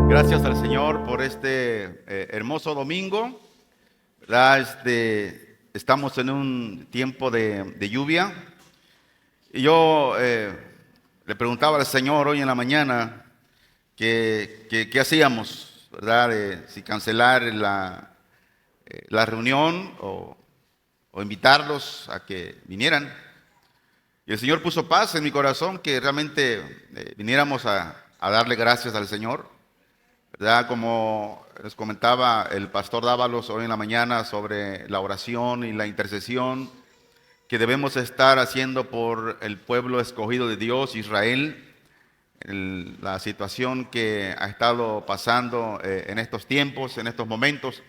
Gracias al Señor por este hermoso domingo, ¿verdad? Estamos en un tiempo de lluvia. Y yo le preguntaba al Señor hoy en la mañana qué hacíamos, ¿verdad? Si cancelar la reunión o invitarlos a que vinieran. Y el Señor puso paz en mi corazón que realmente viniéramos a darle gracias al Señor, ¿verdad? Como les comentaba el pastor Dávalos hoy en la mañana sobre la oración y la intercesión que debemos estar haciendo por el pueblo escogido de Dios, Israel, la situación que ha estado pasando en estos tiempos, en estos momentos.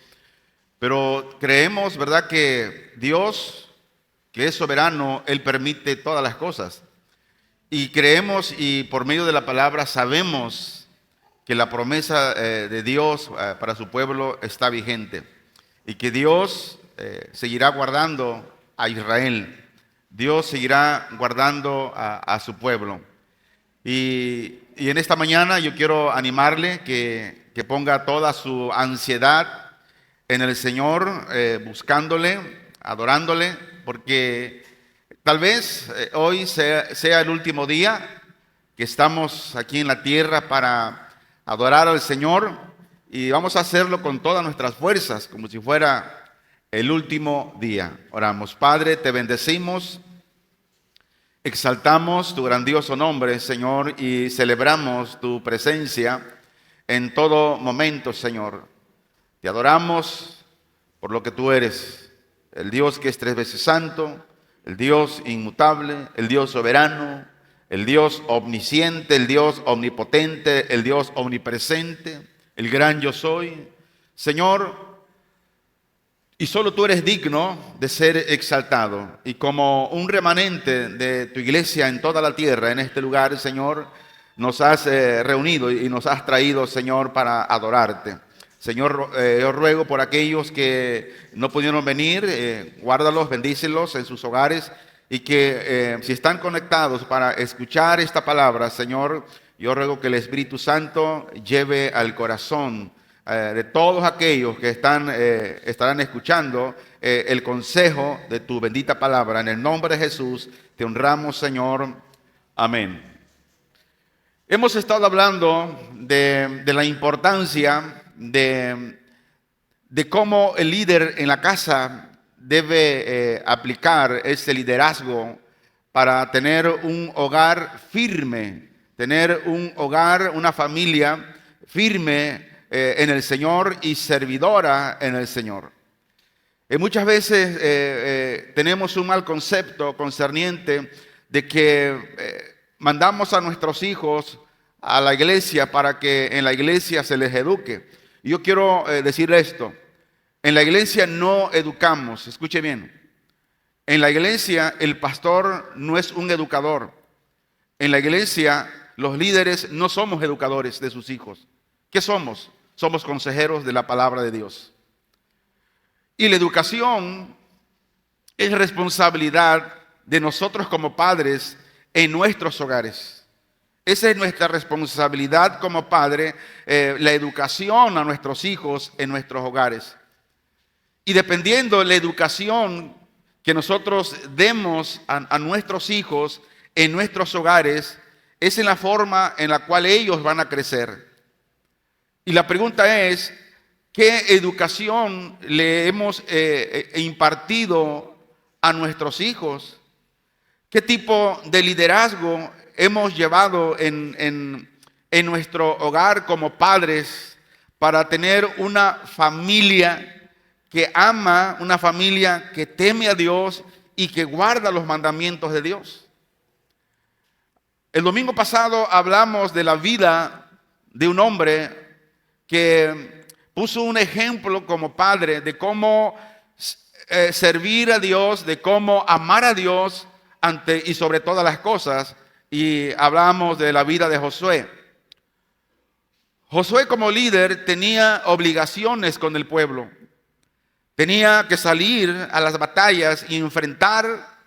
Pero creemos, ¿verdad?, que Dios, que es soberano, Él permite todas las cosas. Y creemos y por medio de la palabra sabemos que la promesa de Dios para su pueblo está vigente y que Dios seguirá guardando a Israel. Dios seguirá guardando a su pueblo. Y en esta mañana yo quiero animarle que ponga toda su ansiedad en el Señor, buscándole, adorándole, porque tal vez hoy sea el último día que estamos aquí en la tierra para adorar al Señor, y vamos a hacerlo con todas nuestras fuerzas, como si fuera el último día. Oramos. Padre, te bendecimos, exaltamos tu grandioso nombre, Señor, y celebramos tu presencia en todo momento, Señor. Te adoramos por lo que tú eres, el Dios que es 3 veces santo, el Dios inmutable, el Dios soberano, el Dios omnisciente, el Dios omnipotente, el Dios omnipresente, el gran yo soy. Señor, y solo tú eres digno de ser exaltado. Y como un remanente de tu iglesia en toda la tierra, en este lugar, Señor, nos has reunido y nos has traído, Señor, para adorarte. Señor, yo ruego por aquellos que no pudieron venir, guárdalos, bendícelos en sus hogares. Y que si están conectados para escuchar esta palabra, Señor, yo ruego que el Espíritu Santo lleve al corazón de todos aquellos que estarán escuchando el consejo de tu bendita palabra. En el nombre de Jesús te honramos, Señor. Amén. Hemos estado hablando de la importancia de cómo el líder en la casa debe aplicar ese liderazgo para tener un hogar firme, tener un hogar, una familia firme en el Señor y servidora en el Señor. Muchas veces tenemos un mal concepto concerniente de que mandamos a nuestros hijos a la iglesia para que en la iglesia se les eduque. Y yo quiero decir esto. En la iglesia no educamos, escuche bien. En la iglesia el pastor no es un educador. En la iglesia los líderes no somos educadores de sus hijos. ¿Qué somos? Somos consejeros de la palabra de Dios. Y la educación es responsabilidad de nosotros como padres en nuestros hogares. Esa es nuestra responsabilidad como padre, la educación a nuestros hijos en nuestros hogares. Y dependiendo de la educación que nosotros demos a nuestros hijos en nuestros hogares, es en la forma en la cual ellos van a crecer. Y la pregunta es, ¿qué educación le hemos impartido a nuestros hijos? ¿Qué tipo de liderazgo hemos llevado en en nuestro hogar como padres para tener una familia que ama, una familia que teme a Dios y que guarda los mandamientos de Dios. El domingo pasado hablamos de la vida de un hombre que puso un ejemplo como padre de cómo servir a Dios, de cómo amar a Dios ante y sobre todas las cosas. Y hablamos de la vida de Josué. Josué como líder tenía obligaciones con el pueblo. Tenía que salir a las batallas y enfrentar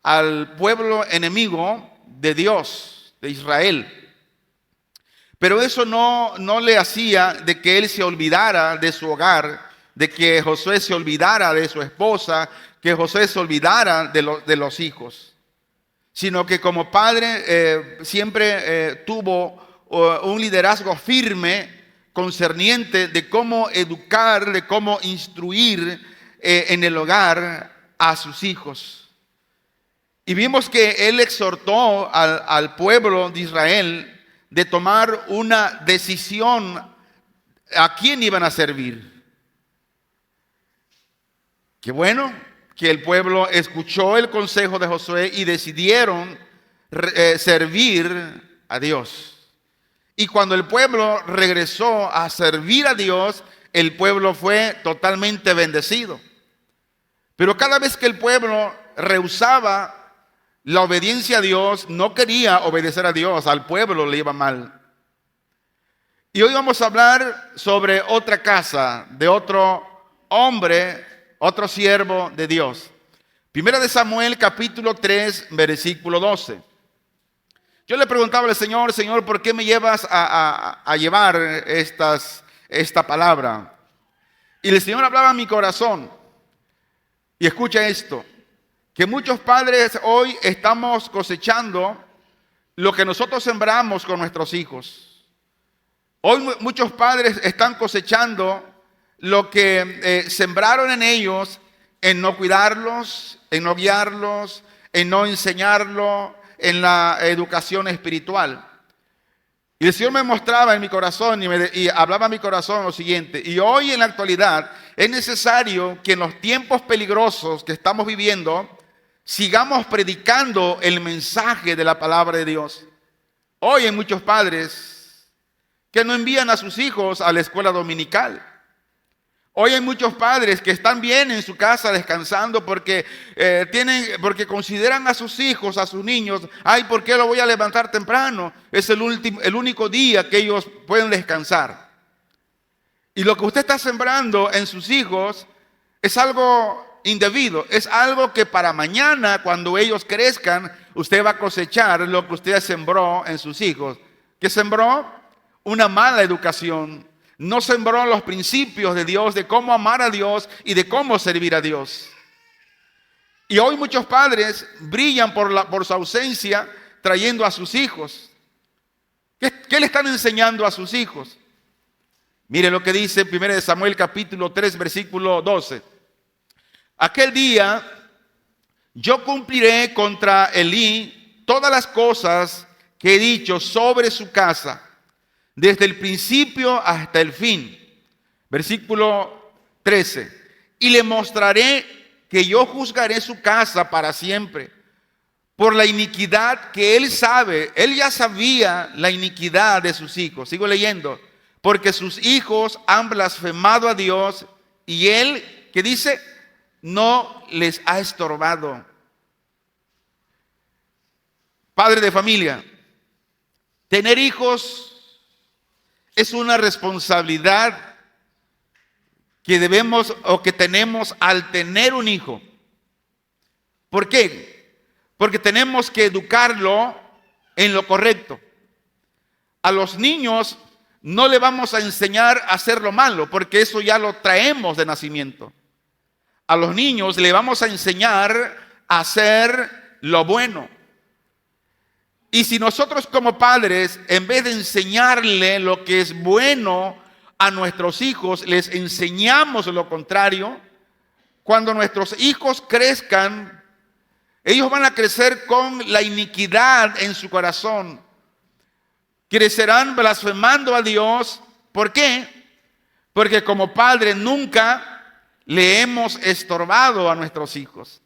al pueblo enemigo de Dios, de Israel. Pero eso no le hacía de que él se olvidara de su hogar, de que Josué se olvidara de su esposa, que Josué se olvidara de los hijos. Sino que como padre siempre tuvo un liderazgo firme concerniente de cómo educar, de cómo instruir en el hogar a sus hijos. Y vimos que él exhortó al pueblo de Israel de tomar una decisión a quién iban a servir. Qué bueno que el pueblo escuchó el consejo de Josué y decidieron servir a Dios. Y cuando el pueblo regresó a servir a Dios, el pueblo fue totalmente bendecido. Pero cada vez que el pueblo rehusaba la obediencia a Dios, no quería obedecer a Dios, al pueblo le iba mal. Y hoy vamos a hablar sobre otra casa, de otro hombre, otro siervo de Dios. Primera de Samuel, capítulo 3, versículo 12. Yo le preguntaba al Señor, Señor, ¿por qué me llevas a llevar esta palabra? Y el Señor hablaba a mi corazón. Y escucha esto, que muchos padres hoy estamos cosechando lo que nosotros sembramos con nuestros hijos. Hoy muchos padres están cosechando lo que sembraron en ellos, en no cuidarlos, en no guiarlos, en no enseñarlo, en la educación espiritual. Y el Señor me mostraba en mi corazón y hablaba a mi corazón lo siguiente: y hoy en la actualidad es necesario que en los tiempos peligrosos que estamos viviendo sigamos predicando el mensaje de la palabra de Dios. Hoy hay muchos padres que no envían a sus hijos a la escuela dominical. Hoy hay muchos padres que están bien en su casa descansando porque consideran a sus hijos, a sus niños, ay, ¿por qué lo voy a levantar temprano? Es el único día que ellos pueden descansar. Y lo que usted está sembrando en sus hijos es algo indebido, es algo que para mañana, cuando ellos crezcan, usted va a cosechar lo que usted sembró en sus hijos. ¿Qué sembró? Una mala educación. No sembró los principios de Dios, de cómo amar a Dios y de cómo servir a Dios. Y hoy muchos padres brillan por su ausencia trayendo a sus hijos. ¿Qué le están enseñando a sus hijos? Mire lo que dice 1 Samuel capítulo 3 versículo 12. Aquel día yo cumpliré contra Elí todas las cosas que he dicho sobre su casa, desde el principio hasta el fin. Versículo 13. Y le mostraré que yo juzgaré su casa para siempre, por la iniquidad que él sabe. Él ya sabía la iniquidad de sus hijos. Sigo leyendo. Porque sus hijos han blasfemado a Dios y él, ¿qué dice? No les ha estorbado. Padre de familia, tener hijos es una responsabilidad que debemos o que tenemos al tener un hijo. ¿Por qué? Porque tenemos que educarlo en lo correcto. A los niños no le vamos a enseñar a hacer lo malo, porque eso ya lo traemos de nacimiento. A los niños le vamos a enseñar a hacer lo bueno. Y si nosotros como padres, en vez de enseñarle lo que es bueno a nuestros hijos, les enseñamos lo contrario, cuando nuestros hijos crezcan, ellos van a crecer con la iniquidad en su corazón. crecerán blasfemando a Dios. ¿Por qué? Porque como padre nunca le hemos estorbado a nuestros hijos.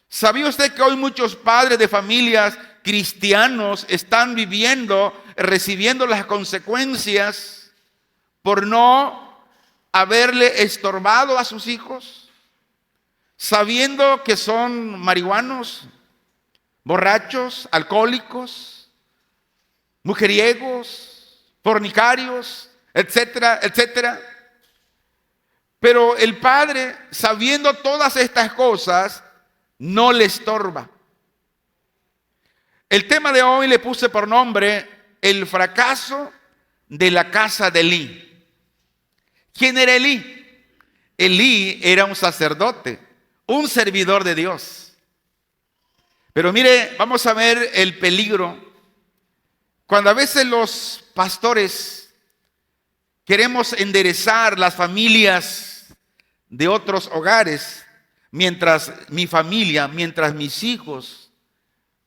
¿Sabía usted que hoy muchos padres de familias cristianos están recibiendo las consecuencias por no haberle estorbado a sus hijos? Sabiendo que son marihuanos, borrachos, alcohólicos, mujeriegos, fornicarios, etcétera, etcétera. Pero el padre, sabiendo todas estas cosas, no le estorba. El tema de hoy le puse por nombre el fracaso de la casa de Elí. ¿Quién era Elí? Elí era un sacerdote, un servidor de Dios. Pero mire, vamos a ver el peligro. Cuando a veces los pastores queremos enderezar las familias de otros hogares, mientras mi familia, mientras mis hijos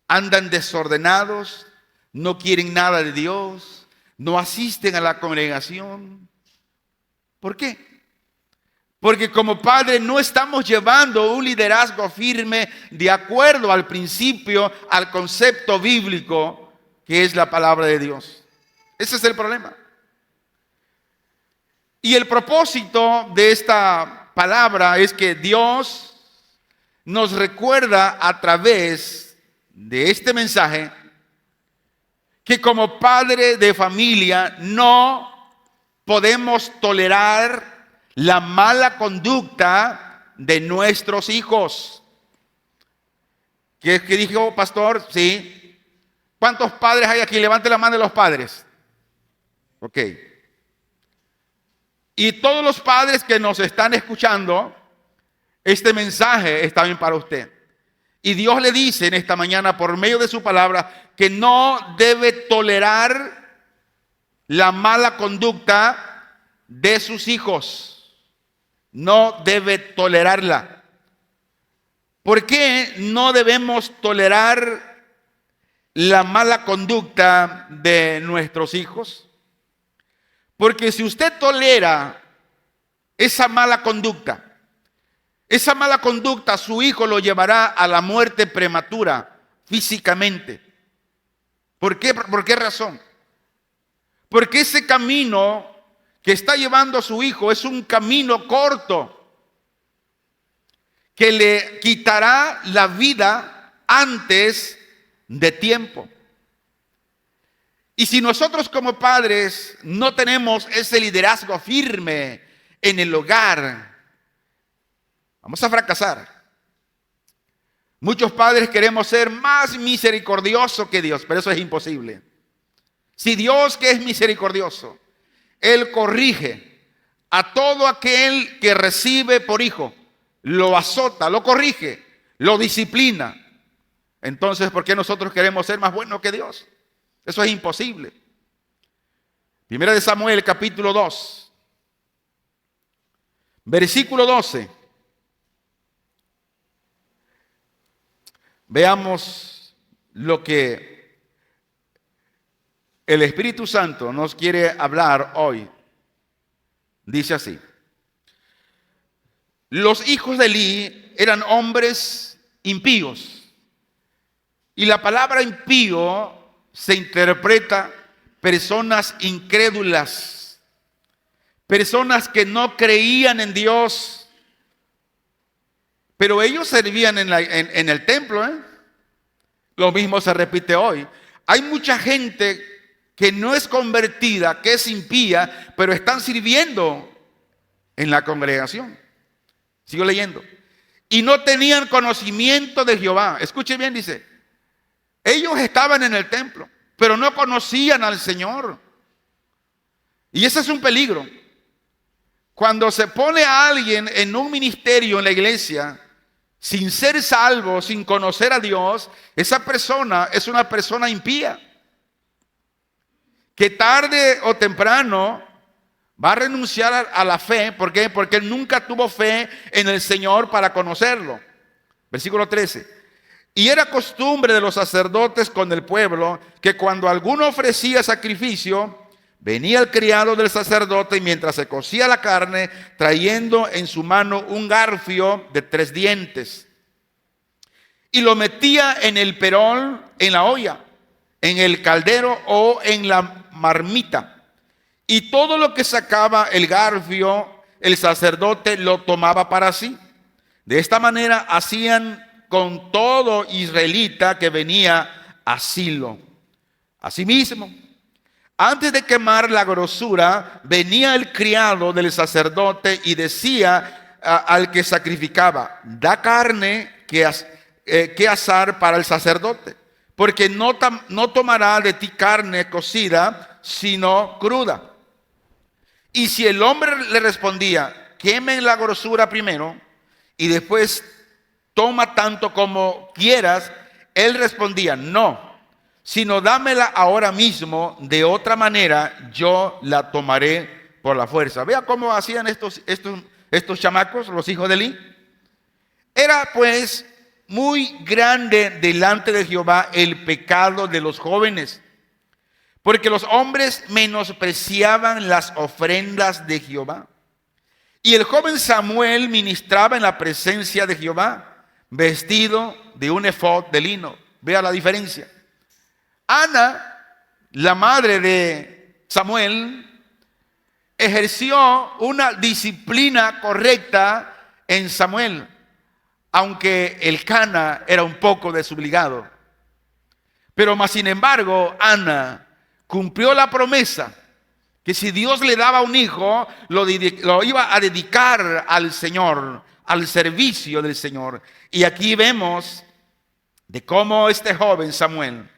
andan desordenados, no quieren nada de Dios, no asisten a la congregación. ¿Por qué? Porque como padre no estamos llevando un liderazgo firme de acuerdo al principio, al concepto bíblico que es la palabra de Dios. Ese es el problema. Y el propósito de esta palabra es que Dios nos recuerda a través de este mensaje que como padre de familia no podemos tolerar la mala conducta de nuestros hijos. ¿Qué dijo, pastor? Sí. ¿Cuántos padres hay aquí? Levante la mano de los padres. Ok. Y todos los padres que nos están escuchando, este mensaje está bien para usted. Y Dios le dice en esta mañana por medio de su palabra que no debe tolerar la mala conducta de sus hijos. No debe tolerarla. ¿Por qué no debemos tolerar la mala conducta de nuestros hijos? Porque si usted tolera esa mala conducta su hijo lo llevará a la muerte prematura físicamente. ¿Por qué? ¿Por qué razón? Porque ese camino que está llevando a su hijo es un camino corto que le quitará la vida antes de tiempo. Y si nosotros como padres no tenemos ese liderazgo firme en el hogar, vamos a fracasar. Muchos padres queremos ser más misericordiosos que Dios, pero eso es imposible. Si Dios, que es misericordioso, Él corrige a todo aquel que recibe por hijo, lo azota, lo corrige, lo disciplina. Entonces, ¿por qué nosotros queremos ser más buenos que Dios? Eso es imposible. Primera de Samuel, capítulo 2, versículo 12. Veamos lo que el Espíritu Santo nos quiere hablar hoy. Dice así: los hijos de Elí eran hombres impíos. Y la palabra impío se interpreta personas incrédulas, personas que no creían en Dios. Pero ellos servían en el templo, ¿eh? Lo mismo se repite hoy. Hay mucha gente que no es convertida, que es impía, pero están sirviendo en la congregación. Sigo leyendo. Y no tenían conocimiento de Jehová. Escuche bien, dice. Ellos estaban en el templo, pero no conocían al Señor. Y ese es un peligro. Cuando se pone a alguien en un ministerio en la iglesia, sin ser salvo, sin conocer a Dios, esa persona es una persona impía, que tarde o temprano va a renunciar a la fe. ¿Por qué? Porque él nunca tuvo fe en el Señor para conocerlo. Versículo 13. Y era costumbre de los sacerdotes con el pueblo que cuando alguno ofrecía sacrificio, venía el criado del sacerdote y mientras se cocía la carne, trayendo en su mano un garfio de 3 dientes. Y lo metía en el perol, en la olla, en el caldero o en la marmita. Y todo lo que sacaba el garfio, el sacerdote lo tomaba para sí. De esta manera hacían con todo israelita que venía a Silo. Asimismo, antes de quemar la grosura, venía el criado del sacerdote y decía al que sacrificaba: da carne que asar para el sacerdote, porque no tomará de ti carne cocida, sino cruda. Y si el hombre le respondía: quemen la grosura primero y después toma tanto como quieras, él respondía: no, sino dámela ahora mismo, de otra manera yo la tomaré por la fuerza. Vea cómo hacían estos chamacos, los hijos de Elí. Era pues muy grande delante de Jehová el pecado de los jóvenes, porque los hombres menospreciaban las ofrendas de Jehová. Y el joven Samuel ministraba en la presencia de Jehová, vestido de un efod de lino. Vea la diferencia. Ana, la madre de Samuel, ejerció una disciplina correcta en Samuel, aunque Elcana era un poco desobligado. Pero más sin embargo, Ana cumplió la promesa que si Dios le daba un hijo, lo iba a dedicar al Señor, al servicio del Señor. Y aquí vemos de cómo este joven Samuel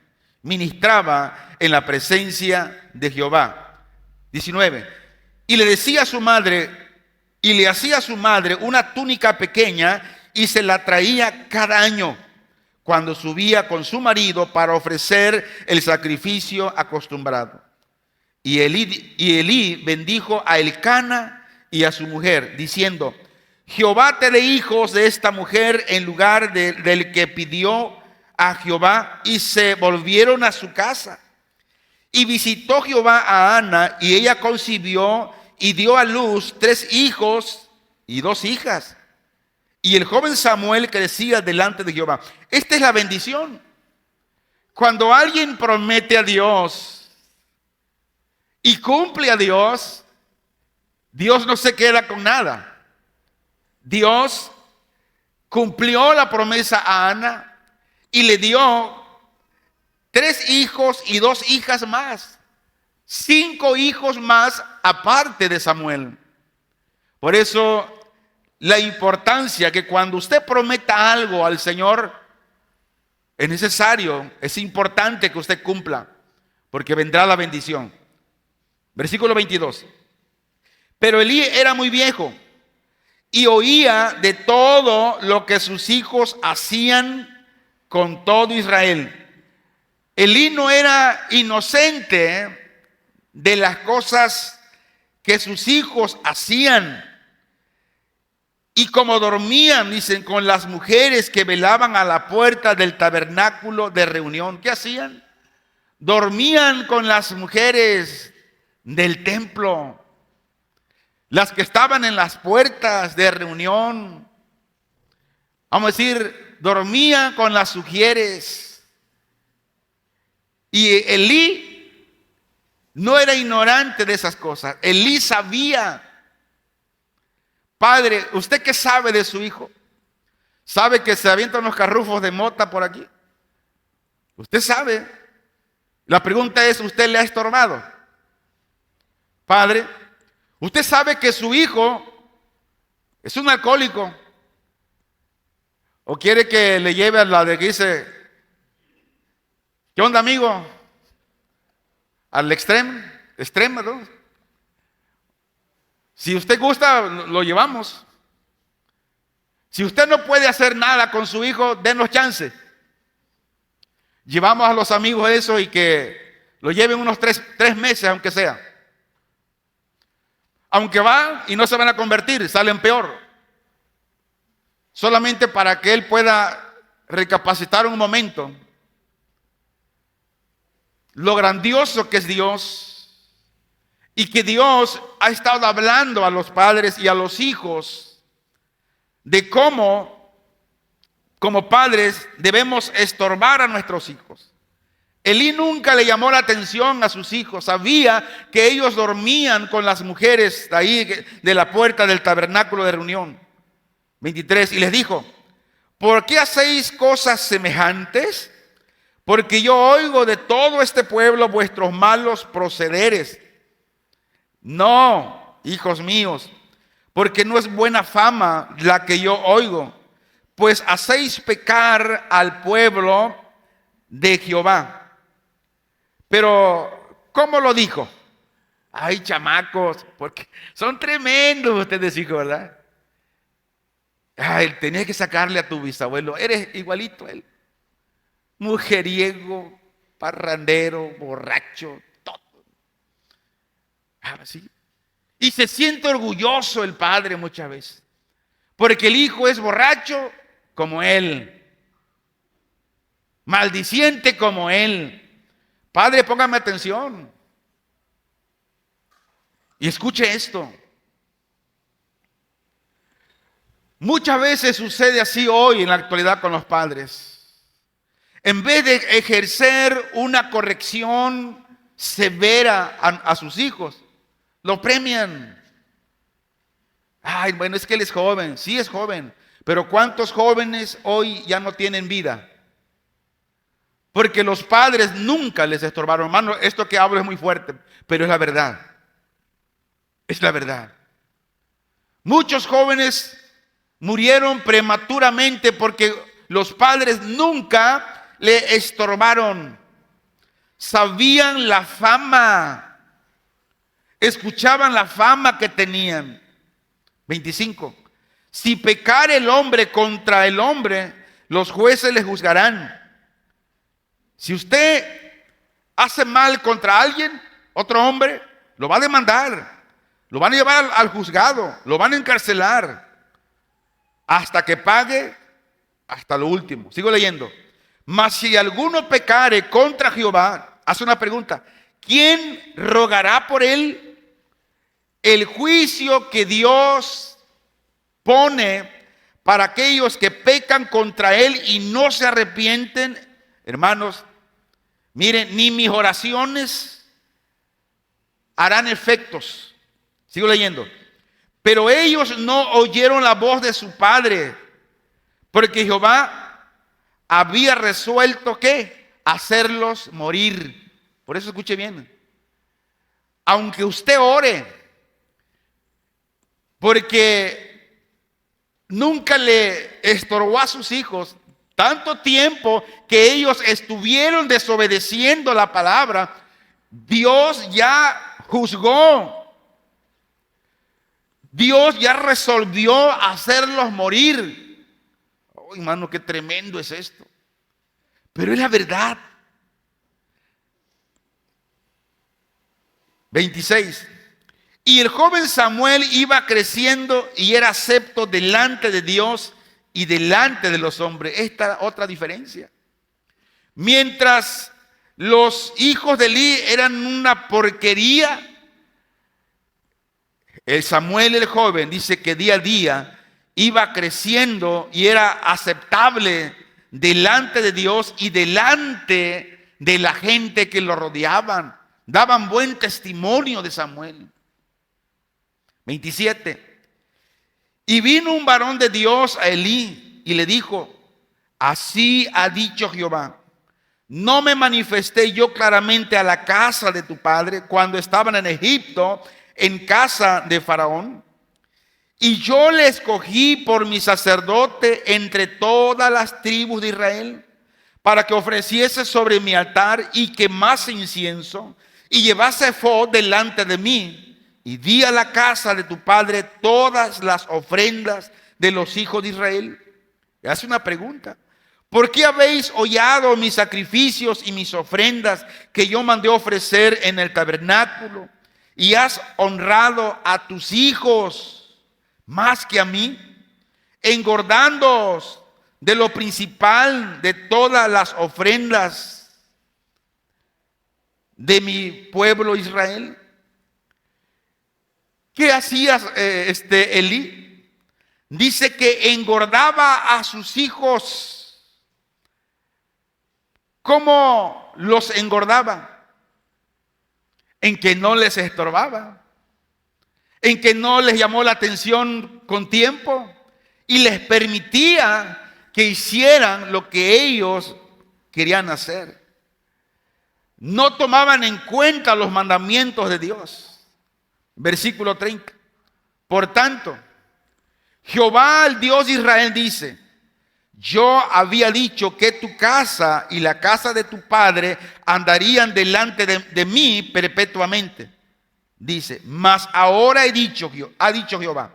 ministraba en la presencia de Jehová. 19. Y le decía a su madre, y le hacía a su madre una túnica pequeña y se la traía cada año cuando subía con su marido para ofrecer el sacrificio acostumbrado. Y Elí bendijo a Elcana y a su mujer, diciendo: Jehová te dé hijos de esta mujer en lugar del que pidió a Jehová. Y se volvieron a su casa. Y visitó Jehová a Ana, y ella concibió y dio a luz 3 hijos y 2 hijas. Y el joven Samuel crecía delante de Jehová. Esta es la bendición. Cuando alguien promete a Dios y cumple a Dios, Dios no se queda con nada. Dios cumplió la promesa a Ana y le dio 3 hijos y 2 hijas más. 5 hijos más aparte de Samuel. Por eso la importancia que cuando usted prometa algo al Señor, es necesario, es importante que usted cumpla, porque vendrá la bendición. Versículo 22. Pero Elí era muy viejo y oía de todo lo que sus hijos hacían con todo Israel. Elí no era inocente de las cosas que sus hijos hacían. Y como dormían, dicen, con las mujeres que velaban a la puerta del tabernáculo de reunión. ¿Qué hacían? Dormían con las mujeres del templo, las que estaban en las puertas de reunión. Vamos a decir, dormían con las sugieres. Y Elí no era ignorante de esas cosas. Elí sabía. Padre, ¿usted qué sabe de su hijo? ¿Sabe que se avientan unos carrufos de mota por aquí? Usted sabe. La pregunta es, ¿usted le ha estorbado? Padre, ¿usted sabe que su hijo es un alcohólico? ¿O quiere que le lleve a la de que dice, ¿qué onda, amigo? Al extremo, ¿no? Si usted gusta, lo llevamos. Si usted no puede hacer nada con su hijo, denos chance. Llevamos a los amigos eso y que lo lleven unos 3 meses, aunque sea. Aunque van y no se van a convertir, salen peor. Solamente para que él pueda recapacitar un momento lo grandioso que es Dios y que Dios ha estado hablando a los padres y a los hijos de cómo, como padres, debemos estorbar a nuestros hijos. Elí nunca le llamó la atención a sus hijos. Sabía que ellos dormían con las mujeres de ahí de la puerta del tabernáculo de reunión. 23. Y les dijo: ¿por qué hacéis cosas semejantes? Porque yo oigo de todo este pueblo vuestros malos procederes. No, hijos míos, porque no es buena fama la que yo oigo, pues hacéis pecar al pueblo de Jehová. Pero, ¿cómo lo dijo? Ay, chamacos, porque son tremendos ustedes, hijos, ¿verdad? Ay, tenías que sacarle a tu bisabuelo, eres igualito a él. Mujeriego, parrandero, borracho, todo. ¿Sí? Y se siente orgulloso el padre muchas veces, porque el hijo es borracho como él, maldiciente como él. Padre, póngame atención y escuche esto. Muchas veces sucede así hoy en la actualidad con los padres. En vez de ejercer una corrección severa a sus hijos, lo premian. Ay, bueno, es que él es joven. Sí, es joven. Pero ¿cuántos jóvenes hoy ya no tienen vida? Porque los padres nunca les estorbaron. Hermano, esto que hablo es muy fuerte, pero es la verdad. Es la verdad. Muchos jóvenes murieron prematuramente porque los padres nunca le estorbaron. Sabían la fama. Escuchaban la fama que tenían. 25. Si pecare el hombre contra el hombre, los jueces le juzgarán. Si usted hace mal contra alguien, otro hombre, lo va a demandar, lo van a llevar al juzgado, lo van a encarcelar, hasta que pague hasta lo último. Sigo leyendo. Mas si alguno pecare contra Jehová, hace una pregunta: ¿quién rogará por él? El juicio que Dios pone para aquellos que pecan contra él y no se arrepienten, hermanos, miren, ni mis oraciones harán efectos. Sigo leyendo. Pero ellos no oyeron la voz de su padre, porque Jehová había resuelto ¿qué? Hacerlos morir. Por eso escuche bien. Aunque usted ore, porque nunca le estorbó a sus hijos, tanto tiempo que ellos estuvieron desobedeciendo la palabra, Dios ya juzgó. Dios ya resolvió hacerlos morir. Oh, hermano, qué tremendo es esto. Pero es la verdad. 26. Y el joven Samuel iba creciendo y era acepto delante de Dios y delante de los hombres. Esta otra diferencia. Mientras los hijos de Elí eran una porquería, el Samuel el joven dice que día a día iba creciendo y era aceptable delante de Dios y delante de la gente que lo rodeaban. Daban buen testimonio de Samuel. 27. Y vino un varón de Dios a Elí y le dijo: así ha dicho Jehová, no me manifesté yo claramente a la casa de tu padre cuando estaban en Egipto, en casa de Faraón, y yo le escogí por mi sacerdote entre todas las tribus de Israel, para que ofreciese sobre mi altar y quemase incienso y llevase efod delante de mí. Y di a la casa de tu padre todas las ofrendas de los hijos de Israel. Y hace una pregunta: ¿por qué habéis hollado mis sacrificios y mis ofrendas que yo mandé ofrecer en el tabernáculo? Y has honrado a tus hijos más que a mí, engordándoos de lo principal de todas las ofrendas de mi pueblo Israel? ¿Qué hacía Elí? Dice que engordaba a sus hijos. ¿Cómo los engordaba? En que no les estorbaba, en que no les llamó la atención con tiempo y les permitía que hicieran lo que ellos querían hacer. No tomaban en cuenta los mandamientos de Dios. Versículo 30. Por tanto, Jehová, el Dios de Israel, dice: yo había dicho que tu casa y la casa de tu padre andarían delante de mí perpetuamente. Dice, mas ahora ha dicho Jehová,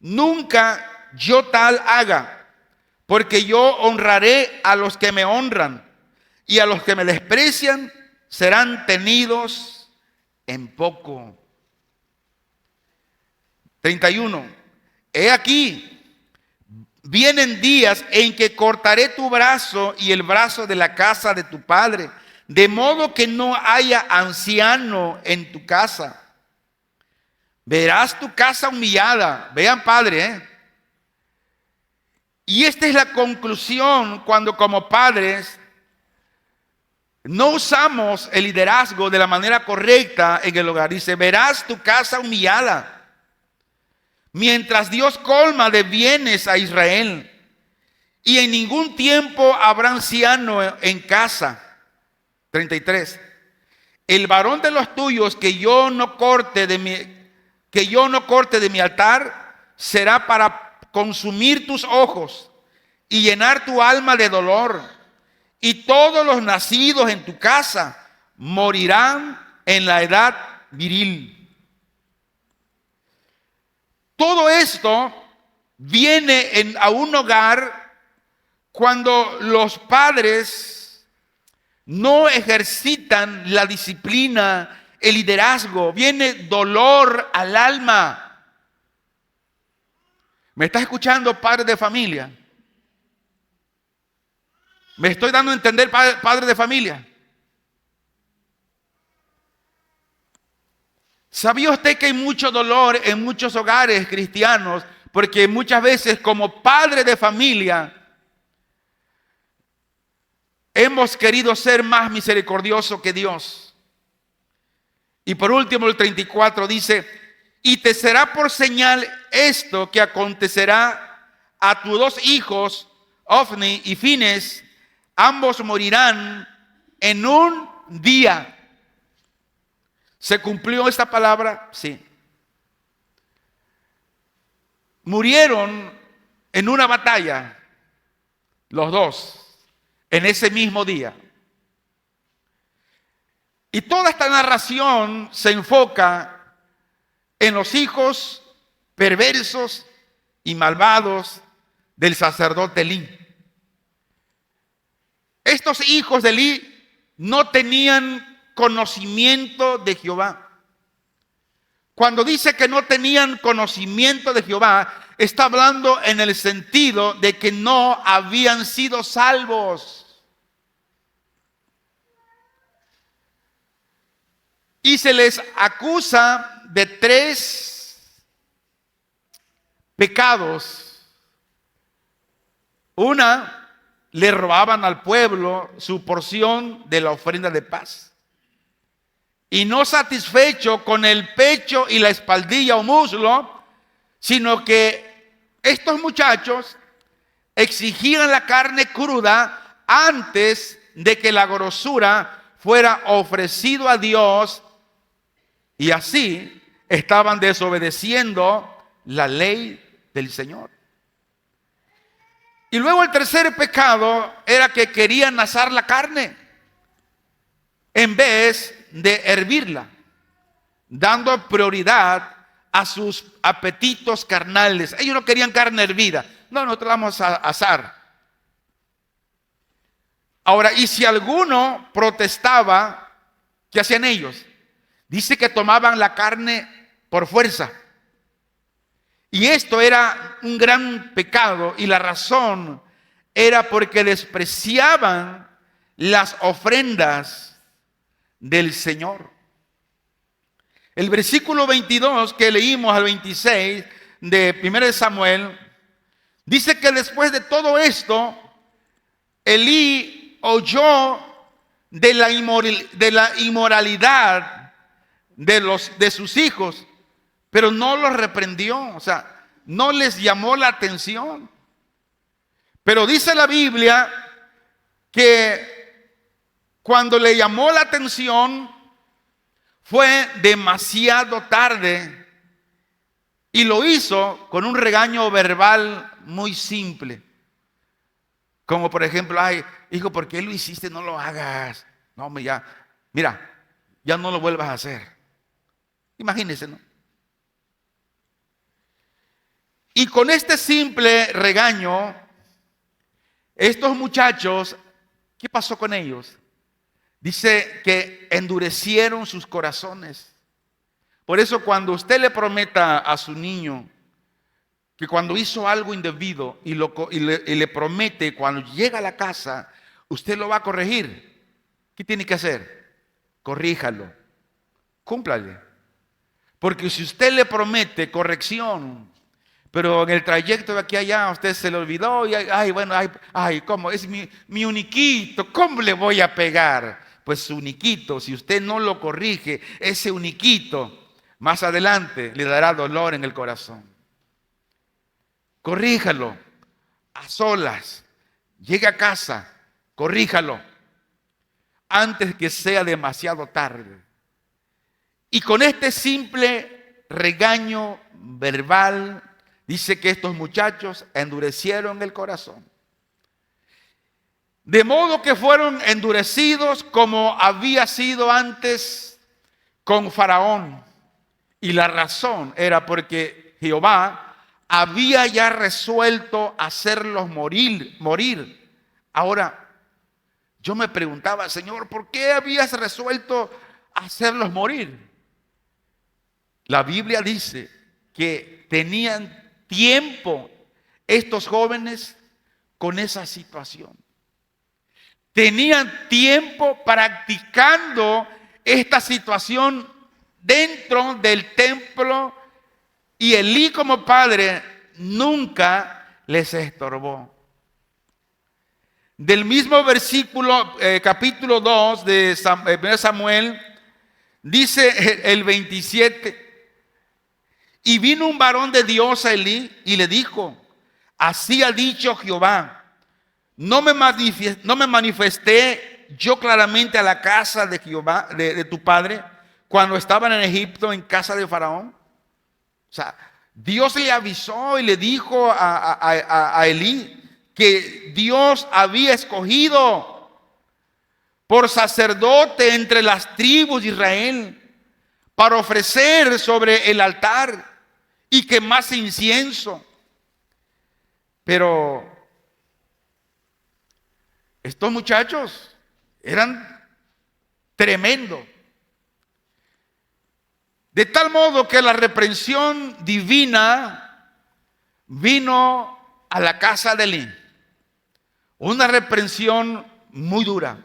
nunca yo tal haga, porque yo honraré a los que me honran, y a los que me desprecian serán tenidos en poco. 31. He aquí, vienen días en que cortaré tu brazo y el brazo de la casa de tu padre, de modo que no haya anciano en tu casa. Verás tu casa humillada. Vean, padre, Y esta es la conclusión cuando como padres no usamos el liderazgo de la manera correcta en el hogar. Dice, verás tu casa humillada, mientras Dios colma de bienes a Israel, y en ningún tiempo habrá anciano en casa. 33. El varón de los tuyos que yo no corte de mi altar será para consumir tus ojos y llenar tu alma de dolor. Y todos los nacidos en tu casa morirán en la edad viril. Todo esto viene a un hogar cuando los padres no ejercitan la disciplina, el liderazgo. Viene dolor al alma. ¿Me estás escuchando, padre de familia? ¿Me estoy dando a entender, padre de familia? ¿Sabía usted que hay mucho dolor en muchos hogares cristianos? Porque muchas veces como padre de familia hemos querido ser más misericordiosos que Dios. Y por último el 34 dice, y te será por señal esto que acontecerá a tus dos hijos, Ofni y Fines, ambos morirán en un día. ¿Se cumplió esta palabra? Sí. Murieron en una batalla, los dos, en ese mismo día. Y toda esta narración se enfoca en los hijos perversos y malvados del sacerdote Elí. Estos hijos de Elí no tenían conocimiento de Jehová. Cuando dice que no tenían conocimiento de Jehová, está hablando en el sentido de que no habían sido salvos. Y se les acusa de 3 pecados. Una, le robaban al pueblo su porción de la ofrenda de paz. Y no satisfecho con el pecho y la espaldilla o muslo, sino que estos muchachos exigían la carne cruda antes de que la grosura fuera ofrecido a Dios, y así estaban desobedeciendo la ley del Señor. Y luego el tercer pecado era que querían asar la carne en vez de hervirla, dando prioridad a sus apetitos carnales. Ellos no querían carne hervida. No, nosotros la vamos a asar. Ahora, y si alguno protestaba, ¿qué hacían ellos? Dice que tomaban la carne por fuerza. Y esto era un gran pecado, y la razón era porque despreciaban las ofrendas del Señor. El versículo 22 que leímos al 26 de 1 Samuel dice que después de todo esto, Elí oyó de la inmoralidad de sus hijos, pero no los reprendió, o sea, no les llamó la atención. Pero dice la Biblia que cuando le llamó la atención fue demasiado tarde y lo hizo con un regaño verbal muy simple. Como por ejemplo, ay, hijo, ¿por qué lo hiciste? No lo hagas. No, hombre, ya, mira, ya no lo vuelvas a hacer. Imagínense, ¿no? Y con este simple regaño, estos muchachos, ¿qué pasó con ellos? Dice que endurecieron sus corazones. Por eso cuando usted le prometa a su niño que cuando hizo algo indebido y le promete cuando llega a la casa, usted lo va a corregir, ¿qué tiene que hacer? Corríjalo, cúmplale. Porque si usted le promete corrección, pero en el trayecto de aquí a allá usted se le olvidó y ¿cómo? Es mi uniquito, ¿cómo le voy a pegar? Pues su uniquito, si usted no lo corrige, ese uniquito más adelante le dará dolor en el corazón. Corríjalo a solas, llegue a casa, corríjalo antes que sea demasiado tarde. Y con este simple regaño verbal, dice que estos muchachos endurecieron el corazón. De modo que fueron endurecidos como había sido antes con Faraón. Y la razón era porque Jehová había ya resuelto hacerlos morir. Ahora, yo me preguntaba, Señor, ¿por qué habías resuelto hacerlos morir? La Biblia dice que tenían tiempo estos jóvenes con esa situación. Tenían tiempo practicando esta situación dentro del templo y Elí como padre nunca les estorbó. Del mismo versículo, capítulo 2 de 1 Samuel, dice el 27, y vino un varón de Dios a Elí y le dijo, así ha dicho Jehová, no me manifesté yo claramente a la casa de Jehová, de tu padre, cuando estaban en Egipto en casa de Faraón. O sea, Dios le avisó y le dijo a Elí que Dios había escogido por sacerdote entre las tribus de Israel para ofrecer sobre el altar y quemarse incienso. Pero estos muchachos eran tremendos. De tal modo que la reprensión divina vino a la casa de Elí. Una reprensión muy dura.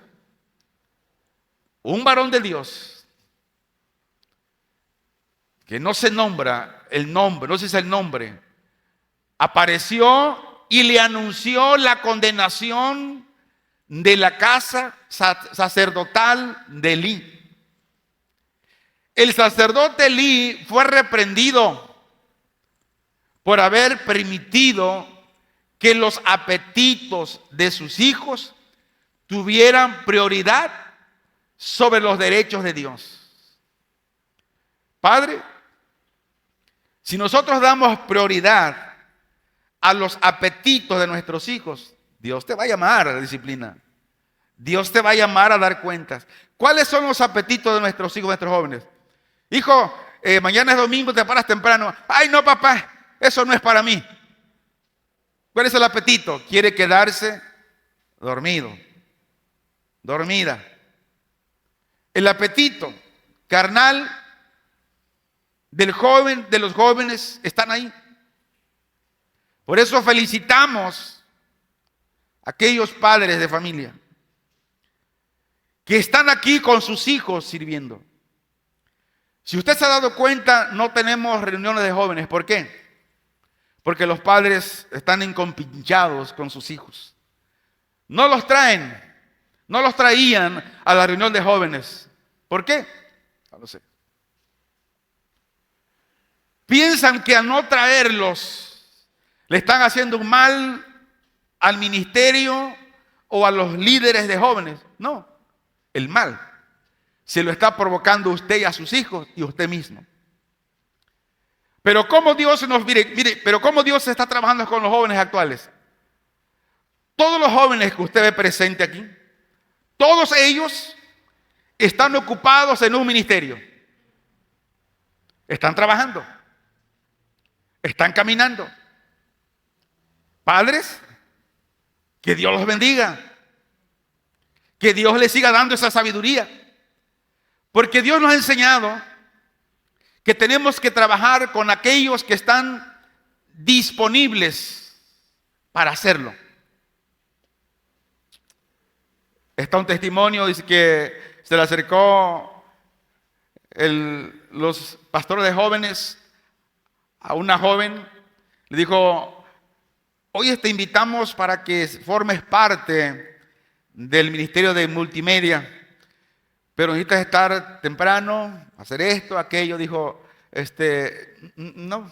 Un varón de Dios que no se nombra el nombre, no se dice el nombre, apareció y le anunció la condenación de la casa sacerdotal de Elí. El sacerdote Elí fue reprendido por haber permitido que los apetitos de sus hijos tuvieran prioridad sobre los derechos de Dios. Padre, si nosotros damos prioridad a los apetitos de nuestros hijos, Dios te va a llamar a la disciplina. Dios te va a llamar a dar cuentas. ¿Cuáles son los apetitos de nuestros hijos, de nuestros jóvenes? Hijo, mañana es domingo, te paras temprano. Ay, no, papá, eso no es para mí. ¿Cuál es el apetito? Quiere quedarse dormido, dormida. El apetito carnal del joven, de los jóvenes, están ahí. Por eso felicitamos aquellos padres de familia que están aquí con sus hijos sirviendo. Si usted se ha dado cuenta, no tenemos reuniones de jóvenes. ¿Por qué? Porque los padres están encompinchados con sus hijos. No los traen, no los traían a la reunión de jóvenes. ¿Por qué? No lo sé. Piensan que al no traerlos le están haciendo un mal al ministerio o a los líderes de jóvenes. No, el mal se lo está provocando usted y a sus hijos y usted mismo. Pero cómo Dios pero cómo Dios está trabajando con los jóvenes actuales. Todos los jóvenes que usted ve presente aquí, todos ellos están ocupados en un ministerio. Están trabajando. Están caminando. Padres, que Dios los bendiga. Que Dios les siga dando esa sabiduría. Porque Dios nos ha enseñado que tenemos que trabajar con aquellos que están disponibles para hacerlo. Está un testimonio, dice que se le acercó los pastores de jóvenes a una joven, le dijo: hoy te invitamos para que formes parte del ministerio de multimedia, pero necesitas estar temprano, hacer esto, aquello. Dijo, no.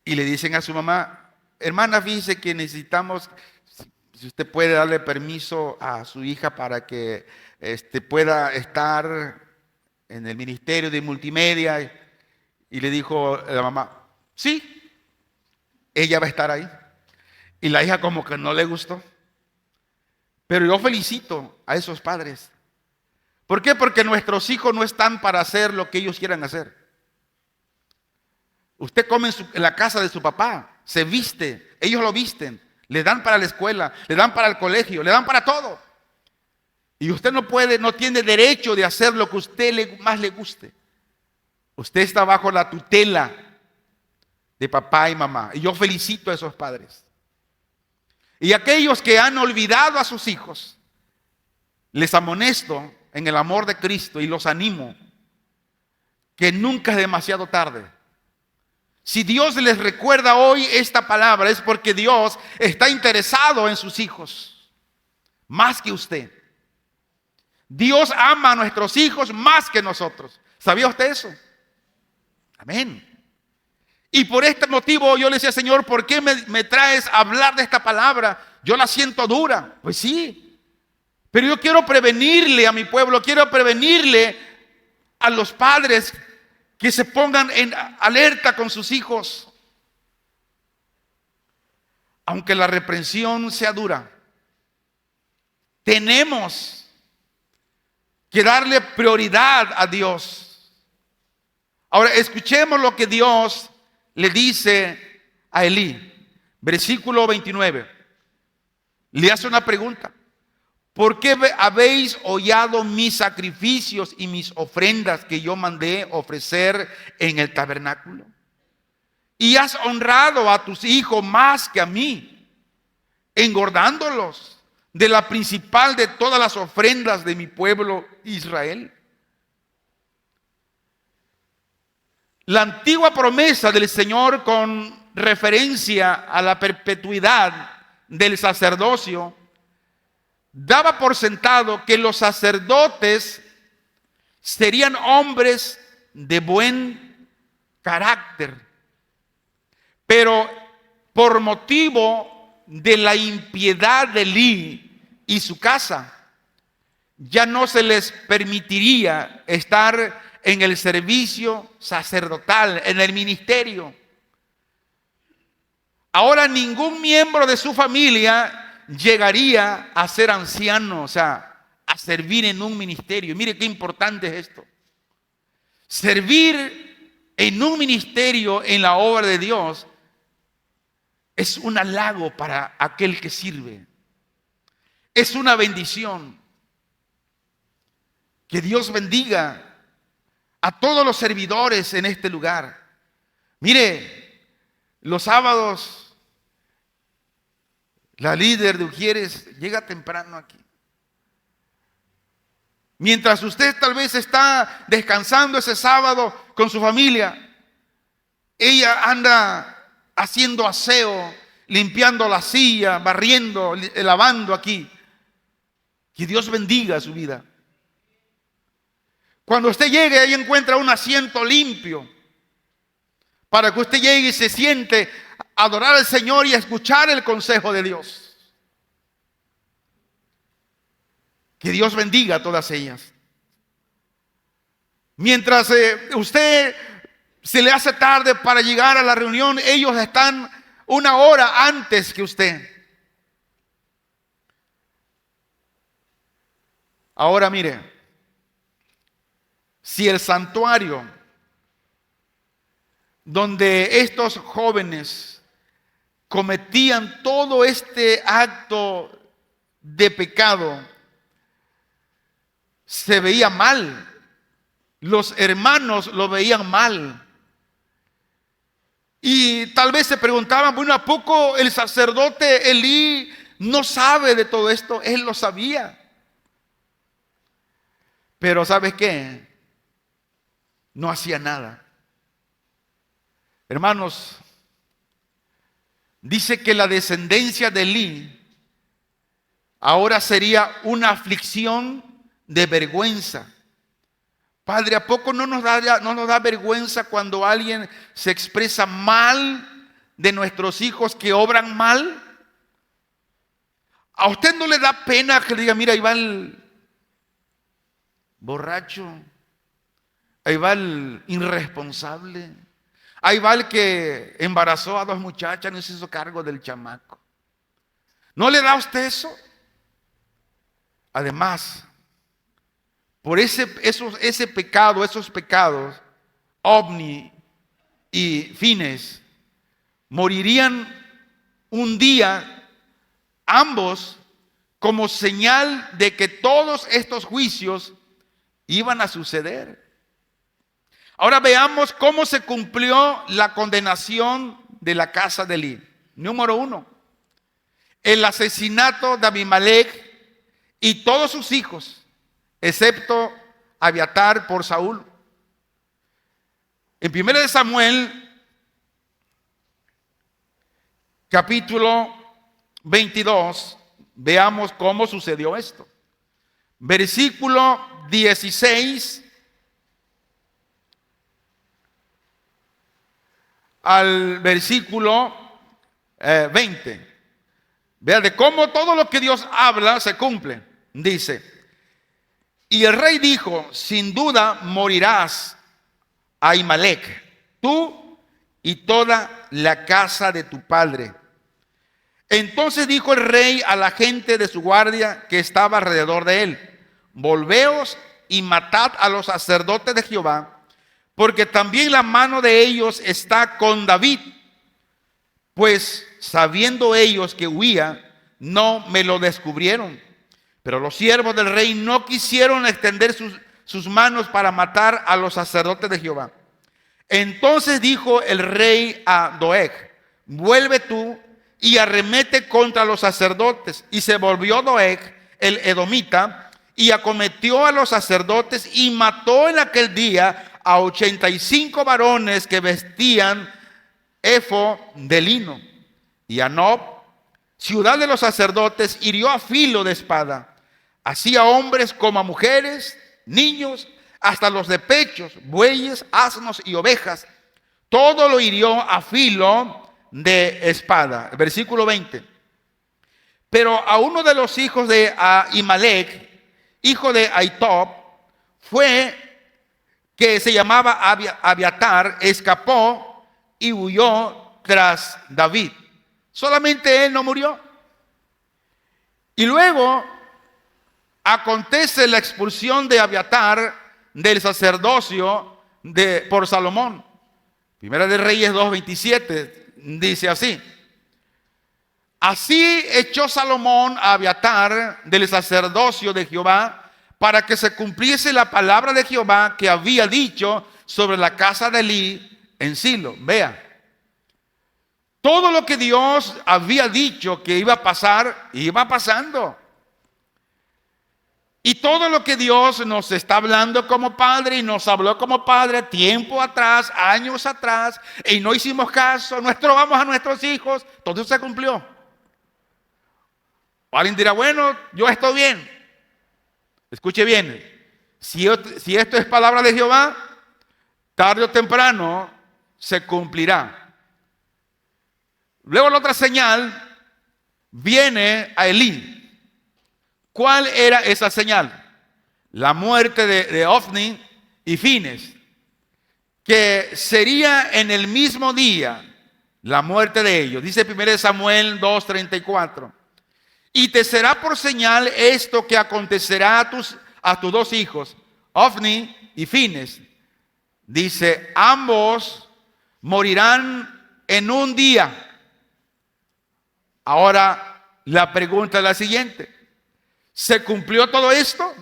Y le dicen a su mamá: hermana, fíjese que necesitamos, si usted puede darle permiso a su hija para que pueda estar en el ministerio de multimedia. Y le dijo la mamá: sí, ella va a estar ahí. Y la hija como que no le gustó. Pero yo felicito a esos padres. ¿Por qué? Porque nuestros hijos no están para hacer lo que ellos quieran hacer. Usted come en la casa de su papá, se viste, ellos lo visten, le dan para la escuela, le dan para el colegio, le dan para todo. Y usted no tiene derecho de hacer lo que a usted más le guste. Usted está bajo la tutela de papá y mamá. Y yo felicito a esos padres. Y aquellos que han olvidado a sus hijos, les amonesto en el amor de Cristo y los animo que nunca es demasiado tarde. Si Dios les recuerda hoy esta palabra, es porque Dios está interesado en sus hijos, más que usted. Dios ama a nuestros hijos más que nosotros. ¿Sabía usted eso? Amén. Y por este motivo yo le decía: Señor, ¿por qué me traes a hablar de esta palabra? Yo la siento dura. Pues sí, pero yo quiero prevenirle a mi pueblo, quiero prevenirle a los padres que se pongan en alerta con sus hijos. Aunque la reprensión sea dura, tenemos que darle prioridad a Dios. Ahora escuchemos lo que Dios le dice a Elí. Versículo 29. Le hace una pregunta: ¿por qué habéis hollado mis sacrificios y mis ofrendas que yo mandé ofrecer en el tabernáculo? Y has honrado a tus hijos más que a mí, engordándolos de la principal de todas las ofrendas de mi pueblo Israel. La antigua promesa del Señor con referencia a la perpetuidad del sacerdocio daba por sentado que los sacerdotes serían hombres de buen carácter, pero por motivo de la impiedad de Elí y su casa, ya no se les permitiría estar en el servicio sacerdotal, en el ministerio. Ahora ningún miembro de su familia llegaría a ser anciano, o sea, a servir en un ministerio. Mire qué importante es esto. Servir en un ministerio en la obra de Dios es un halago para aquel que sirve. Es una bendición. Que Dios bendiga a todos los servidores en este lugar. Mire, los sábados la líder de Ujieres, llega temprano aquí. Mientras usted tal vez está descansando ese sábado con su familia, ella anda haciendo aseo, limpiando la silla, barriendo, lavando aquí. Que Dios bendiga su vida. Cuando usted llegue, ahí encuentra un asiento limpio para que usted llegue y se siente a adorar al Señor y a escuchar el consejo de Dios. Que Dios bendiga a todas ellas. Mientras usted se le hace tarde para llegar a la reunión, ellos están una hora antes que usted. Ahora mire, si el santuario donde estos jóvenes cometían todo este acto de pecado se veía mal, los hermanos lo veían mal, y tal vez se preguntaban, bueno, ¿a poco el sacerdote Elí no sabe de todo esto? Él lo sabía. Pero ¿sabes qué? No hacía nada. Hermanos, dice que la descendencia de Elí ahora sería una aflicción de vergüenza. Padre, ¿a poco no nos da vergüenza cuando alguien se expresa mal de nuestros hijos que obran mal? ¿A usted no le da pena que le diga, mira, ahí va el borracho, ahí va el irresponsable, ahí va el que embarazó a 2 muchachas, no se hizo cargo del chamaco? ¿No le da a usted eso? Además, por esos pecados, Ovni y Fines, morirían un día ambos como señal de que todos estos juicios iban a suceder. Ahora veamos cómo se cumplió la condenación de la casa de Elí. Número 1, el asesinato de Abimelech y todos sus hijos, excepto Abiatar por Saúl. En 1 Samuel, capítulo 22, veamos cómo sucedió esto. Versículo 16 al versículo 20. Vea de cómo todo lo que Dios habla se cumple. Dice: y el rey dijo, sin duda morirás, Ahimelech, tú y toda la casa de tu padre. Entonces dijo el rey a la gente de su guardia que estaba alrededor de él: volveos y matad a los sacerdotes de Jehová, porque también la mano de ellos está con David. Pues sabiendo ellos que huía, no me lo descubrieron. Pero los siervos del rey no quisieron extender sus manos para matar a los sacerdotes de Jehová. Entonces dijo el rey a Doeg: vuelve tú y arremete contra los sacerdotes. Y se volvió Doeg el edomita y acometió a los sacerdotes y mató en aquel día a 85 varones que vestían efod de lino. Y a Nob, ciudad de los sacerdotes, hirió a filo de espada, así a hombres como a mujeres, niños, hasta los de pechos, bueyes, asnos y ovejas. Todo lo hirió a filo de espada. Versículo 20. Pero a uno de los hijos de Ahimelech, hijo de Ahitob, que se llamaba Abiatar, escapó y huyó tras David. Solamente él no murió. Y luego acontece la expulsión de Abiatar del sacerdocio por Salomón. Primera de Reyes 2:27 dice así: así echó Salomón a Abiatar del sacerdocio de Jehová, para que se cumpliese la palabra de Jehová que había dicho sobre la casa de Elí en Silo. Vea, Todo lo que Dios había dicho que iba a pasar, iba pasando. Y todo lo que Dios nos está hablando como padre y nos habló como padre tiempo atrás, años atrás, y no hicimos caso, no estrobamos a nuestros hijos, todo se cumplió. Alguien dirá, bueno, yo estoy bien. Escuche bien, si esto es palabra de Jehová, tarde o temprano se cumplirá. Luego la otra señal viene a Elí. ¿Cuál era esa señal? La muerte de Ofni y Fines, que sería en el mismo día la muerte de ellos. Dice 1 Samuel 2:34. Y te será por señal esto que acontecerá a tus dos hijos, Ofni y Fines. Dice, ambos morirán en un día. Ahora la pregunta es la siguiente. ¿Se cumplió todo esto?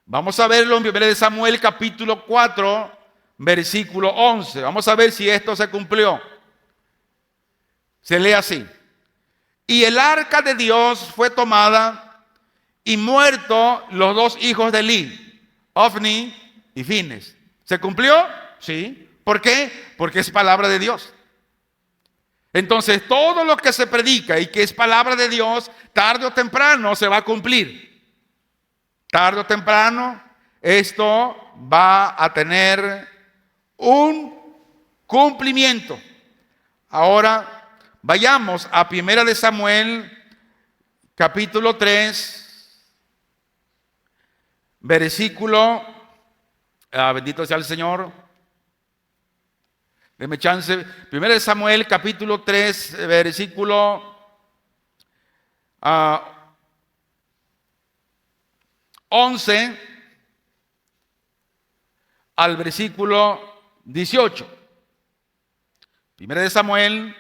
Vamos a verlo en 1 Samuel capítulo 4, versículo 11. Vamos a ver si esto se cumplió. Se lee así. Y el arca de Dios fue tomada y muerto los dos hijos de Elí, Ofni y Fines. ¿Se cumplió? Sí. ¿Por qué? Porque es palabra de Dios. Entonces, todo lo que se predica y que es palabra de Dios, tarde o temprano se va a cumplir. Tarde o temprano, esto va a tener un cumplimiento. Ahora, vayamos a 1 Samuel, capítulo 3, versículo, bendito sea el Señor. Deme chance. 1 Samuel capítulo 3, versículo 11 al versículo 18. 1 Samuel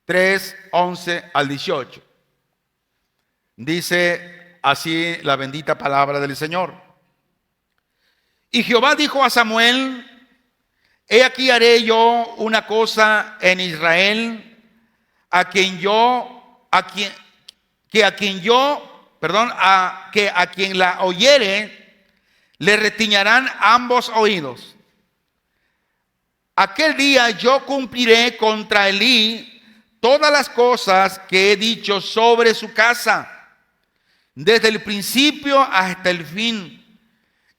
3, 11 al 18. Dice así la bendita palabra del Señor. Y Jehová dijo a Samuel: He aquí haré yo una cosa en Israel, a quien la oyere, le retiñarán ambos oídos. Aquel día yo cumpliré contra Elí todas las cosas que he dicho sobre su casa, desde el principio hasta el fin.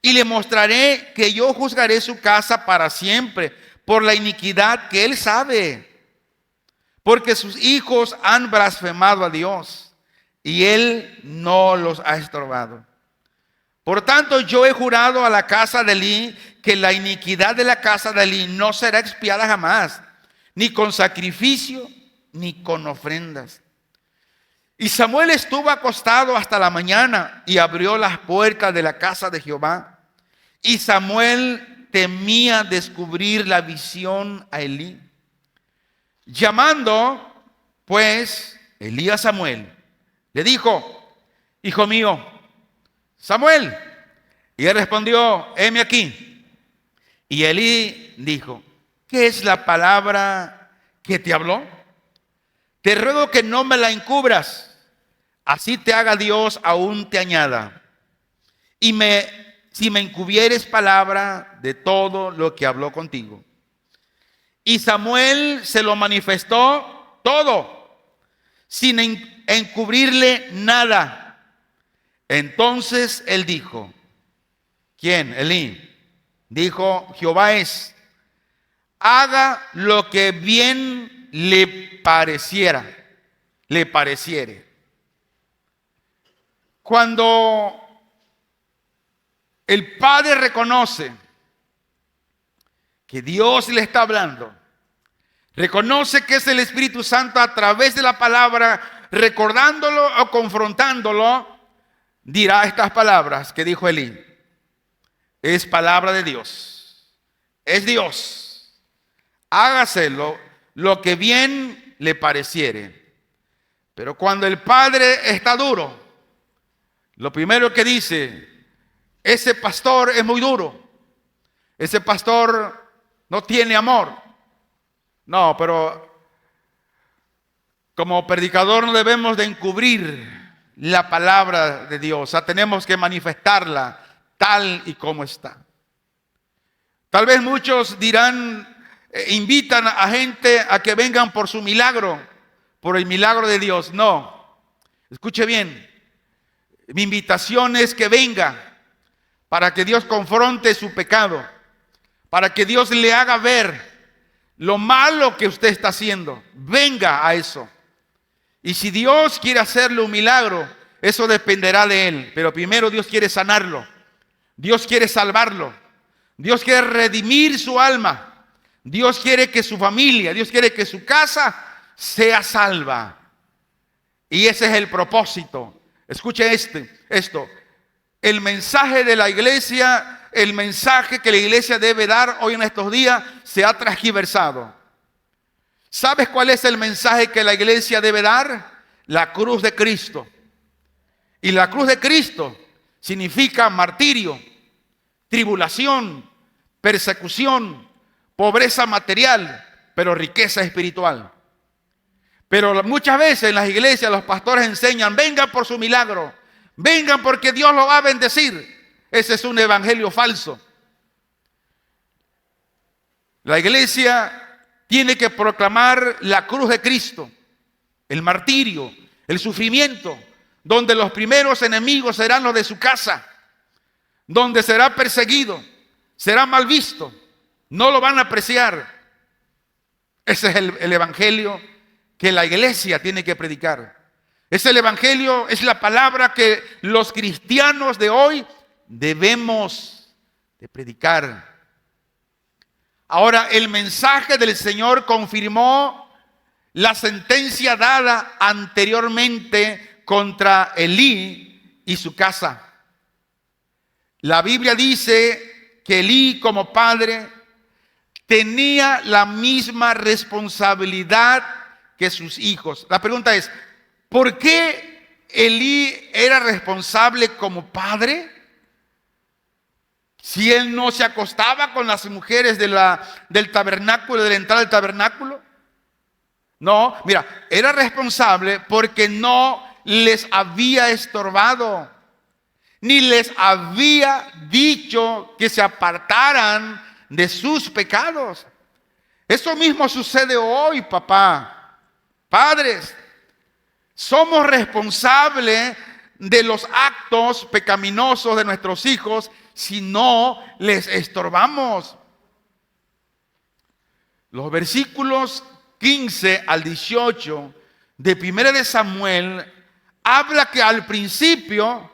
Y le mostraré que yo juzgaré su casa para siempre por la iniquidad que él sabe. Porque sus hijos han blasfemado a Dios y él no los ha estorbado. Por tanto, yo he jurado a la casa de Elí que la iniquidad de la casa de Elí no será expiada jamás, ni con sacrificio, ni con ofrendas. Y Samuel estuvo acostado hasta la mañana y abrió las puertas de la casa de Jehová. Y Samuel temía descubrir la visión a Elí. Llamando, pues, Elí a Samuel, le dijo: Hijo mío, Samuel. Y él respondió: heme aquí. Y Elí dijo: ¿qué es la palabra que te habló? Te ruego que no me la encubras, así te haga Dios aún te añada. Y si me encubieres palabra de todo lo que habló contigo. Y Samuel se lo manifestó todo, sin encubrirle nada. Entonces él dijo: ¿quién? Elí. Dijo: Jehová es, haga lo que bien le pareciere. Cuando el padre reconoce que Dios le está hablando, reconoce que es el Espíritu Santo a través de la palabra, recordándolo o confrontándolo, dirá estas palabras que dijo Elí: es palabra de Dios, es Dios, hágaselo lo que bien le pareciere. Pero cuando el padre está duro, lo primero que dice: ese pastor es muy duro, ese pastor no tiene amor. No, pero Como predicador no debemos de encubrir la palabra de Dios. O sea, tenemos que manifestarla tal y como está. Tal vez muchos dirán, invitan a gente a que vengan por su milagro, por el milagro de Dios. No, escuche bien, mi invitación es que venga para que Dios confronte su pecado, para que Dios le haga ver lo malo que usted está haciendo. Venga a eso. Y si Dios quiere hacerle un milagro, eso dependerá de Él. Pero primero Dios quiere sanarlo. Dios quiere salvarlo. Dios quiere redimir su alma. Dios quiere que su familia, Dios quiere que su casa sea salva. Y ese es el propósito. Escuche esto. El mensaje de la iglesia, el mensaje que la iglesia debe dar hoy en estos días, se ha transgiversado. ¿Sabes cuál es el mensaje que la iglesia debe dar? La cruz de Cristo. Y la cruz de Cristo significa martirio, tribulación, persecución, pobreza material, pero riqueza espiritual. Pero muchas veces en las iglesias los pastores enseñan, vengan por su milagro, vengan porque Dios lo va a bendecir. Ese es un evangelio falso. La iglesia tiene que proclamar la cruz de Cristo, el martirio, el sufrimiento, donde los primeros enemigos serán los de su casa, donde será perseguido, será mal visto, no lo van a apreciar. Ese es el evangelio que la iglesia tiene que predicar. Es el evangelio, es la palabra que los cristianos de hoy debemos de predicar. Ahora, el mensaje del Señor confirmó la sentencia dada anteriormente contra Elí y su casa. La Biblia dice que Elí, como padre, tenía la misma responsabilidad que sus hijos. La pregunta es, ¿por qué Elí era responsable como padre? Si él no se acostaba con las mujeres del tabernáculo, de la entrada del tabernáculo. No, mira, era responsable porque no les había estorbado, ni les había dicho que se apartaran de sus pecados. Eso mismo sucede hoy, papá, padres. Somos responsables de los actos pecaminosos de nuestros hijos si no les estorbamos. Los versículos 15 al 18 de 1 de Samuel habla que al principio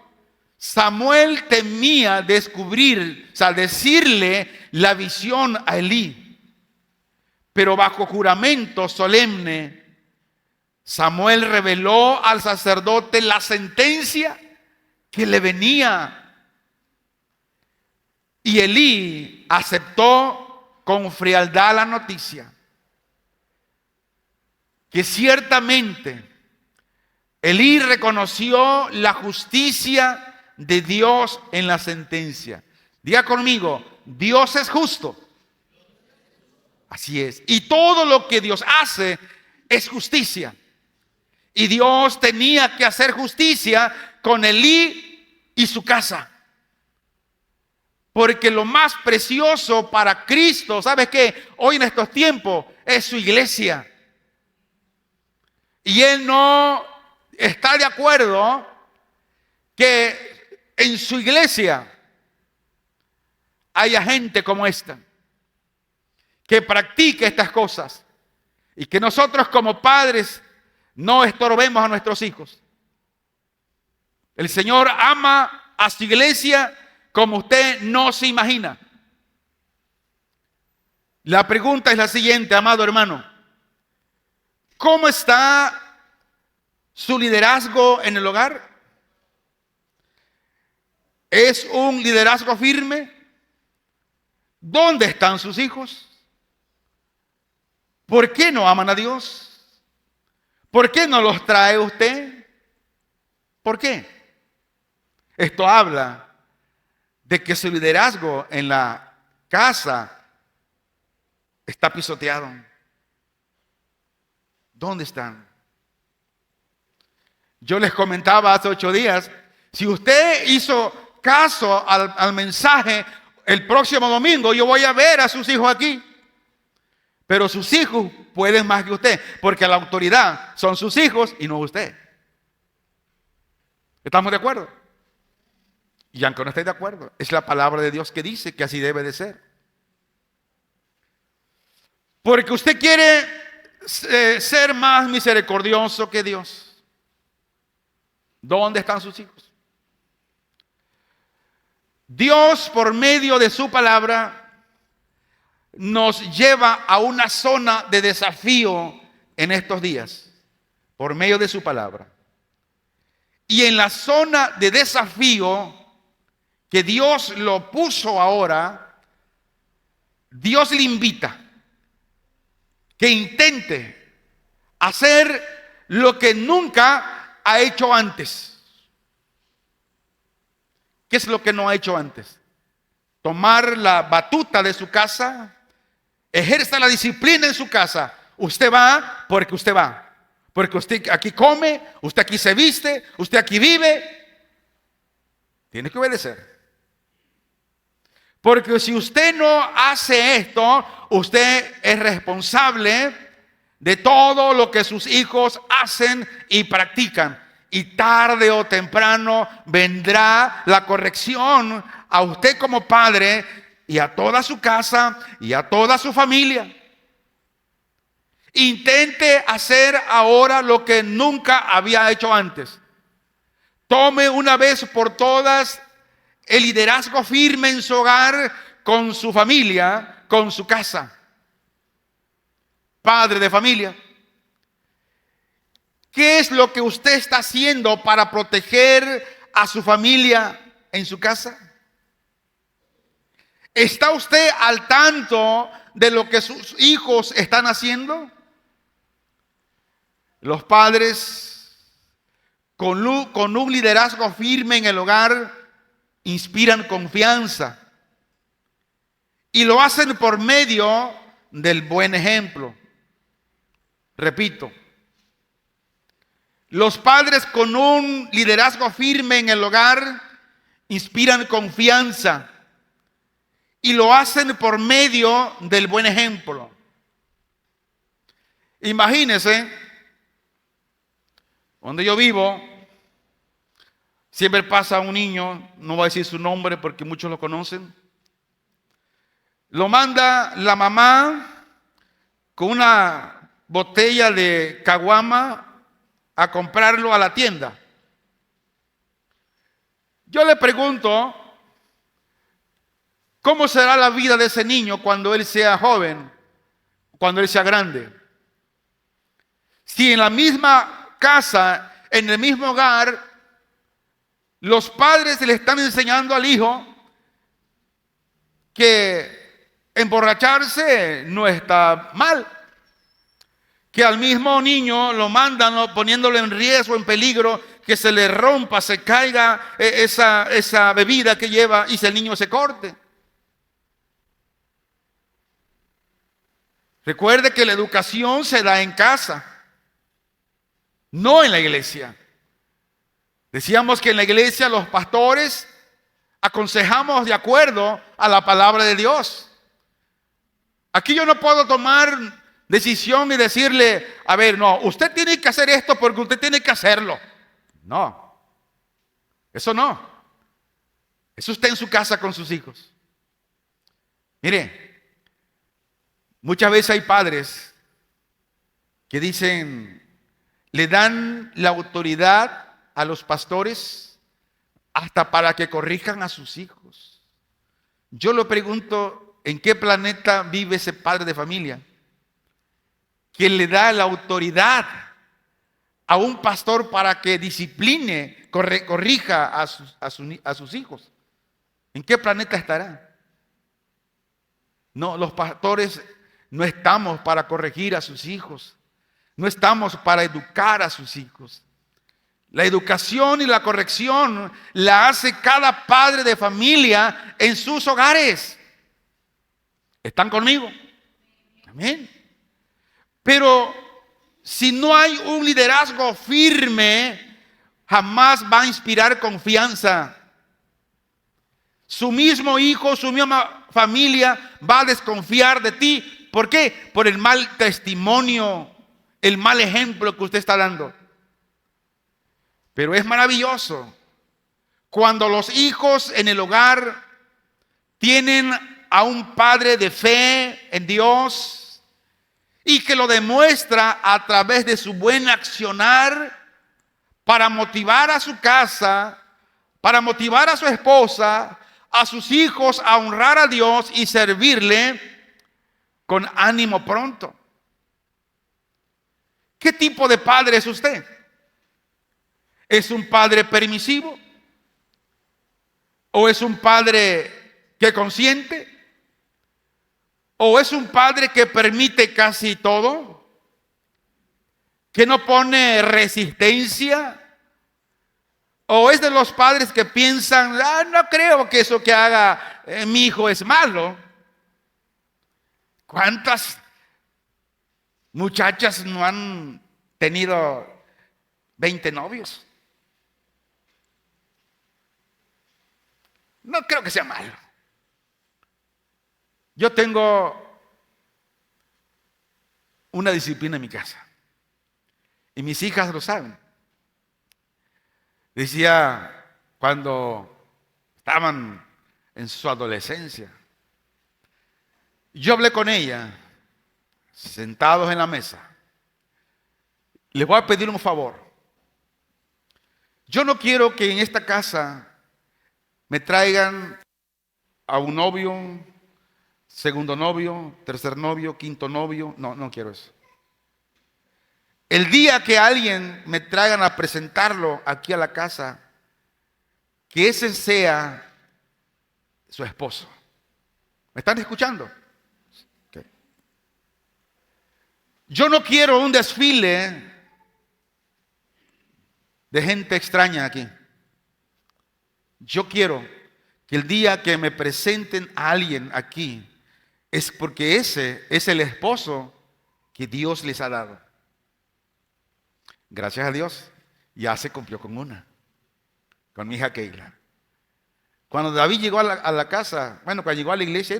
Samuel temía descubrir, o sea, decirle la visión a Elí. Pero bajo juramento solemne, Samuel reveló al sacerdote la sentencia que le venía. Y Elí aceptó con frialdad la noticia. Que ciertamente Elí reconoció la justicia de Dios en la sentencia. Diga conmigo, Dios es justo. Así es. Y todo lo que Dios hace es justicia. Y Dios tenía que hacer justicia con Elí y su casa. Porque lo más precioso para Cristo, ¿sabes qué? Hoy en estos tiempos es su iglesia. Y Él no está de acuerdo que en su iglesia haya gente como esta, que practique estas cosas y que nosotros como padres no estorbemos a nuestros hijos. El Señor ama a su iglesia como usted no se imagina. La pregunta es la siguiente, amado hermano. ¿Cómo está su liderazgo en el hogar? ¿Es un liderazgo firme? ¿Dónde están sus hijos? ¿Por qué no aman a Dios? ¿Por qué no los trae usted? ¿Por qué? Esto habla de que su liderazgo en la casa está pisoteado. ¿Dónde están? Yo les comentaba hace 8 días, si usted hizo caso al mensaje, el próximo domingo yo voy a ver a sus hijos aquí. Pero sus hijos pueden más que usted, porque la autoridad son sus hijos y no usted. ¿Estamos de acuerdo? Y aunque no esté de acuerdo, es la palabra de Dios que dice que así debe de ser. Porque usted quiere ser más misericordioso que Dios. ¿Dónde están sus hijos? Dios, por medio de su palabra, nos lleva a una zona de desafío en estos días, por medio de su palabra. Y en la zona de desafío que Dios lo puso ahora, Dios le invita que intente hacer lo que nunca ha hecho antes. ¿Qué es lo que no ha hecho antes? Tomar la batuta de su casa, ejerza la disciplina en su casa. Usted va porque usted va. Porque usted aquí come, usted aquí se viste, usted aquí vive. Tiene que obedecer. Porque si usted no hace esto, usted es responsable de todo lo que sus hijos hacen y practican. Y tarde o temprano vendrá la corrección a usted como padre y a toda su casa y a toda su familia. Intente hacer ahora lo que nunca había hecho antes. Tome una vez por todas el liderazgo firme en su hogar, con su familia, con su casa. Padre de familia, ¿qué es lo que usted está haciendo para proteger a su familia en su casa? ¿Está usted al tanto de lo que sus hijos están haciendo? Los padres con un liderazgo firme en el hogar inspiran confianza y lo hacen por medio del buen ejemplo. Repito, los padres con un liderazgo firme en el hogar inspiran confianza y lo hacen por medio del buen ejemplo. Imagínense, donde yo vivo, siempre pasa un niño, no voy a decir su nombre porque muchos lo conocen. Lo manda la mamá con una botella de caguama a comprarlo a la tienda. Yo le pregunto, ¿cómo será la vida de ese niño cuando él sea joven, cuando él sea grande? Si en la misma casa, en el mismo hogar, los padres le están enseñando al hijo que emborracharse no está mal, que al mismo niño lo mandan poniéndolo en riesgo, en peligro, que se le rompa, se caiga esa bebida que lleva y el niño se corte. Recuerde que la educación se da en casa, no en la iglesia. Decíamos que en la iglesia los pastores aconsejamos de acuerdo a la palabra de Dios. Aquí yo no puedo tomar decisión y decirle, a ver, no, usted tiene que hacer esto porque usted tiene que hacerlo. No, eso no. Eso está en su casa con sus hijos. Mire, muchas veces hay padres que dicen, le dan la autoridad a los pastores hasta para que corrijan a sus hijos. Yo le pregunto, ¿en qué planeta vive ese padre de familia que le da la autoridad a un pastor para que discipline, corrija a sus hijos? ¿En qué planeta estará? No, los pastores no estamos para corregir a sus hijos. No estamos para educar a sus hijos. La educación y la corrección la hace cada padre de familia en sus hogares. ¿Están conmigo? Amén. Pero si no hay un liderazgo firme, jamás va a inspirar confianza. Su mismo hijo, su misma familia va a desconfiar de ti. ¿Por qué? Por el mal testimonio, el mal ejemplo que usted está dando. Pero es maravilloso cuando los hijos en el hogar tienen a un padre de fe en Dios y que lo demuestra a través de su buen accionar para motivar a su casa, para motivar a su esposa, a sus hijos a honrar a Dios y servirle con ánimo pronto. ¿Qué tipo de padre es usted? ¿Es un padre permisivo? ¿O es un padre que consiente? ¿O es un padre que permite casi todo? ¿Que no pone resistencia? ¿O es de los padres que piensan, no creo que eso que haga mi hijo es malo? ¿Cuántas muchachas no han tenido 20 novios? No creo que sea malo. Yo tengo una disciplina en mi casa y mis hijas lo saben. Decía cuando estaban en su adolescencia, yo hablé con ella, sentados en la mesa. Les voy a pedir un favor. Yo no quiero que en esta casa me traigan a un novio, segundo novio, tercer novio, quinto novio. No, no quiero eso. El día que alguien me traigan a presentarlo aquí a la casa, que ese sea su esposo. ¿Me están escuchando? Okay. Yo no quiero un desfile de gente extraña aquí. Yo quiero que el día que me presenten a alguien aquí, es porque ese es el esposo que Dios les ha dado. Gracias a Dios, ya se cumplió con una, con mi hija Keila. Cuando David llegó a la casa, bueno, cuando llegó a la iglesia,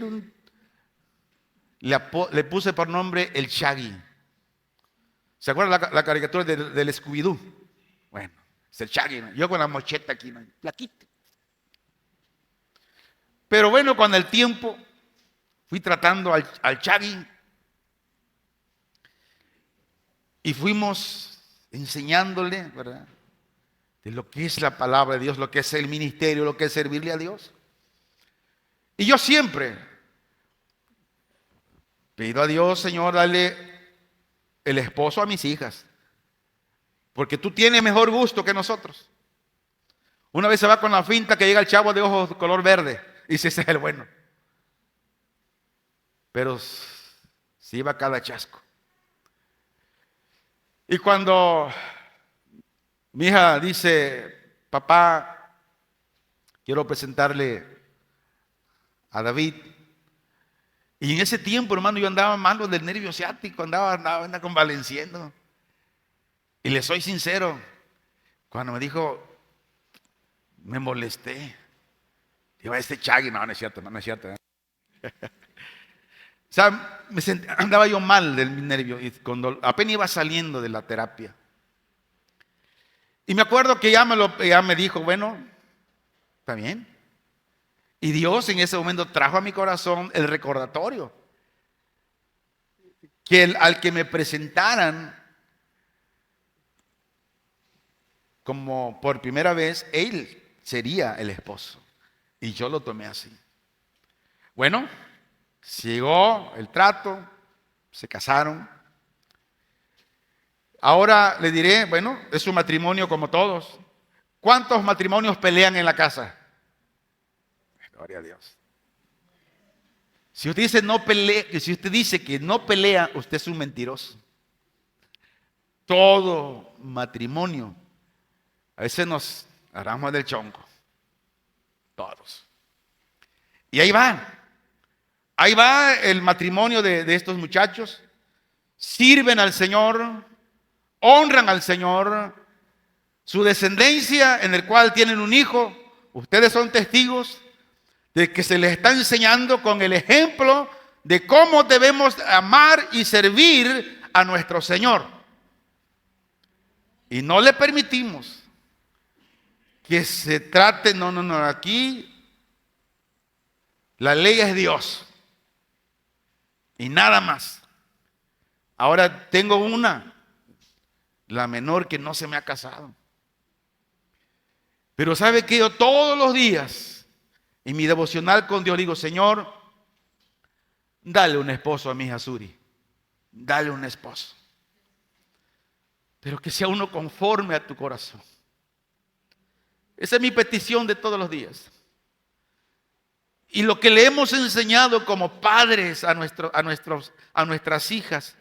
le puse por nombre el Shaggy. ¿Se acuerdan la caricatura del Scooby-Doo? Bueno, es el Shaggy, ¿no? Yo con la mocheta aquí, ¿no? Plaquito. Pero bueno, con el tiempo fui tratando al Shaggy y fuimos enseñándole, ¿verdad?, de lo que es la palabra de Dios, lo que es el ministerio, lo que es servirle a Dios. Y yo siempre pido a Dios, Señor, dale el esposo a mis hijas, porque tú tienes mejor gusto que nosotros. Una vez se va con la finta que llega el chavo de ojos de color verde y dice, ese es el bueno. Pero se iba cada chasco. Y cuando mi hija dice, papá, quiero presentarle a David. Y en ese tiempo, hermano, yo andaba malo del nervio ciático, andaba convaleciendo. Y le soy sincero, cuando me dijo, me molesté. Digo, este Chagui, no es cierto, no es cierto. O sea, andaba yo mal del nervio y cuando apenas iba saliendo de la terapia. Y me acuerdo que ya me dijo, bueno, está bien. Y Dios en ese momento trajo a mi corazón el recordatorio que al que me presentaran como por primera vez, él sería el esposo. Y yo lo tomé así. Bueno, llegó el trato, se casaron. Ahora le diré, bueno, es un matrimonio como todos. ¿Cuántos matrimonios pelean en la casa? Gloria a Dios. Si usted dice no pelea, si usted dice que no pelea, usted es un mentiroso. Todo matrimonio, a veces nos agarramos del chonco. Todos. Y ahí va el matrimonio de estos muchachos. Sirven al Señor, honran al Señor, su descendencia, en el cual tienen un hijo. Ustedes son testigos de que se les está enseñando con el ejemplo de cómo debemos amar y servir a nuestro Señor. Y no le permitimos que se trate, no, aquí la ley es Dios y nada más. Ahora tengo la menor que no se me ha casado. Pero ¿sabe qué? Yo todos los días en mi devocional con Dios digo, Señor, dale un esposo a mi hija Suri. Dale un esposo. Pero que sea uno conforme a tu corazón. Esa es mi petición de todos los días. Y lo que le hemos enseñado como padres a nuestras hijas,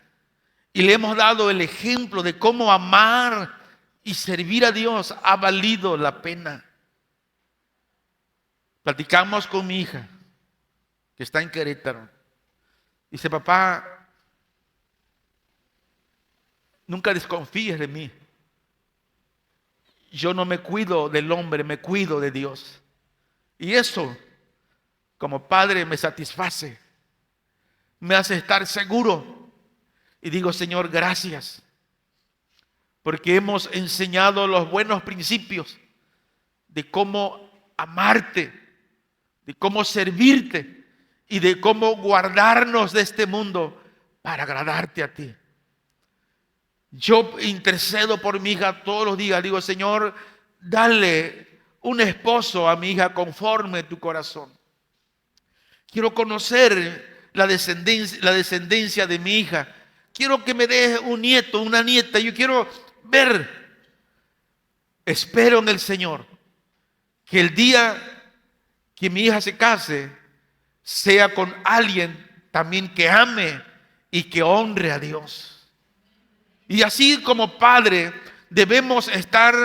y le hemos dado el ejemplo de cómo amar y servir a Dios, ha valido la pena. Platicamos con mi hija, que está en Querétaro. Dice, papá, nunca desconfíes de mí. Yo no me cuido del hombre, me cuido de Dios. Y eso, como padre, me satisface. Me hace estar seguro. Y digo, Señor, gracias. Porque hemos enseñado los buenos principios de cómo amarte, de cómo servirte y de cómo guardarnos de este mundo para agradarte a ti. Yo intercedo por mi hija todos los días. Digo, Señor, dale un esposo a mi hija conforme a tu corazón. Quiero conocer la descendencia de mi hija. Quiero que me des un nieto, una nieta. Yo quiero ver. Espero en el Señor que el día que mi hija se case sea con alguien también que ame y que honre a Dios. Y así como padre debemos estar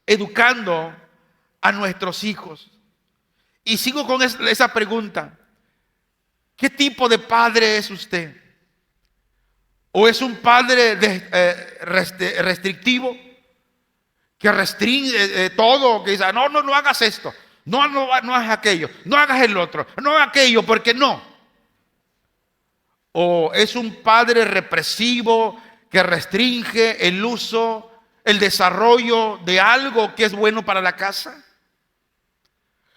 educando a nuestros hijos. Y sigo con esa pregunta. ¿Qué tipo de padre es usted? ¿O es un padre restrictivo? Que restringe todo, que dice, no hagas esto. No hagas aquello. No hagas el otro. No hagas aquello, porque no. ¿O es un padre represivo que restringe el uso, el desarrollo de algo que es bueno para la casa?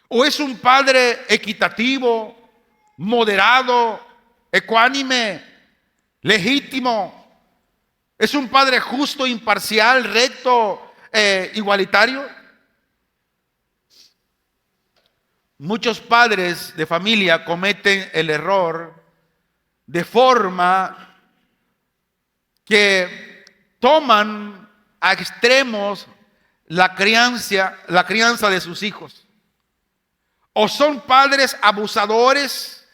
¿O es un padre equitativo, moderado, ecuánime, legítimo? ¿Es un padre justo, imparcial, recto, igualitario? Muchos padres de familia cometen el error de forma que toman a extremos la crianza de sus hijos. O son padres abusadores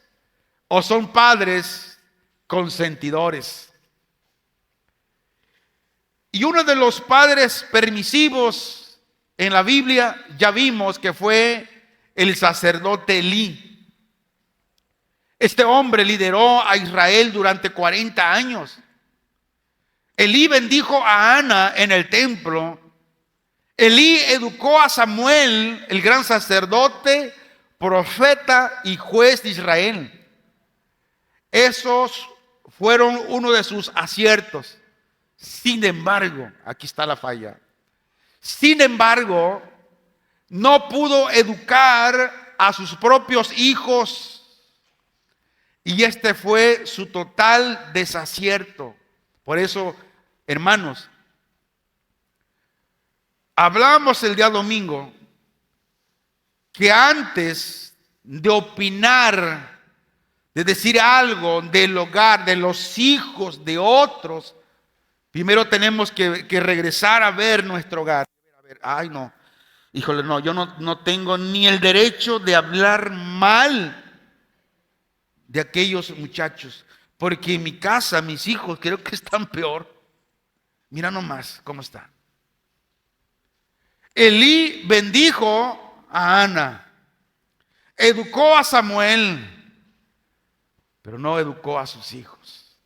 o son padres consentidores. Y uno de los padres permisivos en la Biblia ya vimos que fue el sacerdote Elí. Este hombre lideró a Israel durante 40 años. Elí bendijo a Ana en el templo. Elí educó a Samuel, el gran sacerdote, profeta y juez de Israel. Esos fueron uno de sus aciertos. Sin embargo, aquí está la falla. Sin embargo, no pudo educar a sus propios hijos. Y este fue su total desacierto. Por eso, hermanos, hablamos el día domingo que antes de opinar, de decir algo del hogar, de los hijos de otros, primero tenemos que regresar a ver nuestro hogar. A ver, ay no, híjole, no, yo no tengo ni el derecho de hablar mal de aquellos muchachos, porque en mi casa, mis hijos creo que están peor. Mira nomás cómo están. Elí bendijo a Ana, educó a Samuel, pero no educó a sus hijos.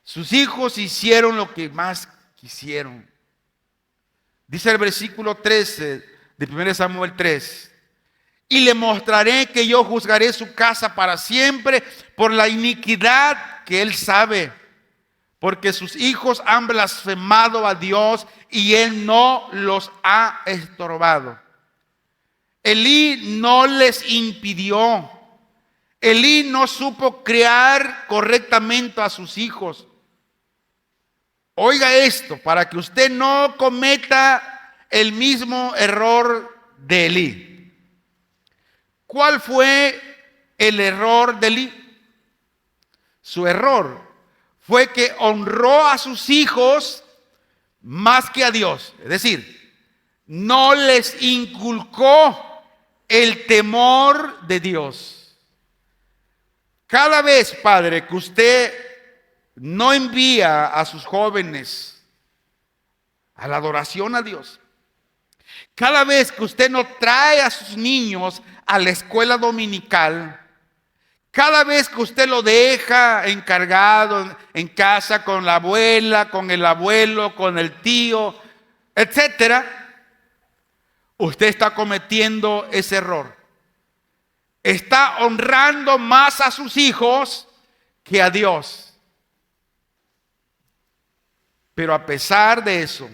Sus hijos hicieron lo que más quisieron. Dice el versículo 13 de 1 Samuel 3. Y le mostraré que yo juzgaré su casa para siempre por la iniquidad que él sabe. Porque sus hijos han blasfemado a Dios y él no los ha estorbado. Elí no les impidió. Elí no supo criar correctamente a sus hijos. Oiga esto, para que usted no cometa el mismo error de Elí. ¿Cuál fue el error de Elí? Su error fue que honró a sus hijos más que a Dios. Es decir, no les inculcó el temor de Dios. Cada vez, padre, que usted no envía a sus jóvenes a la adoración a Dios, cada vez que usted no trae a sus niños a la escuela dominical, cada vez que usted lo deja encargado en casa con la abuela, con el abuelo, con el tío, etcétera, usted está cometiendo ese error. Está honrando más a sus hijos que a Dios. Pero a pesar de eso,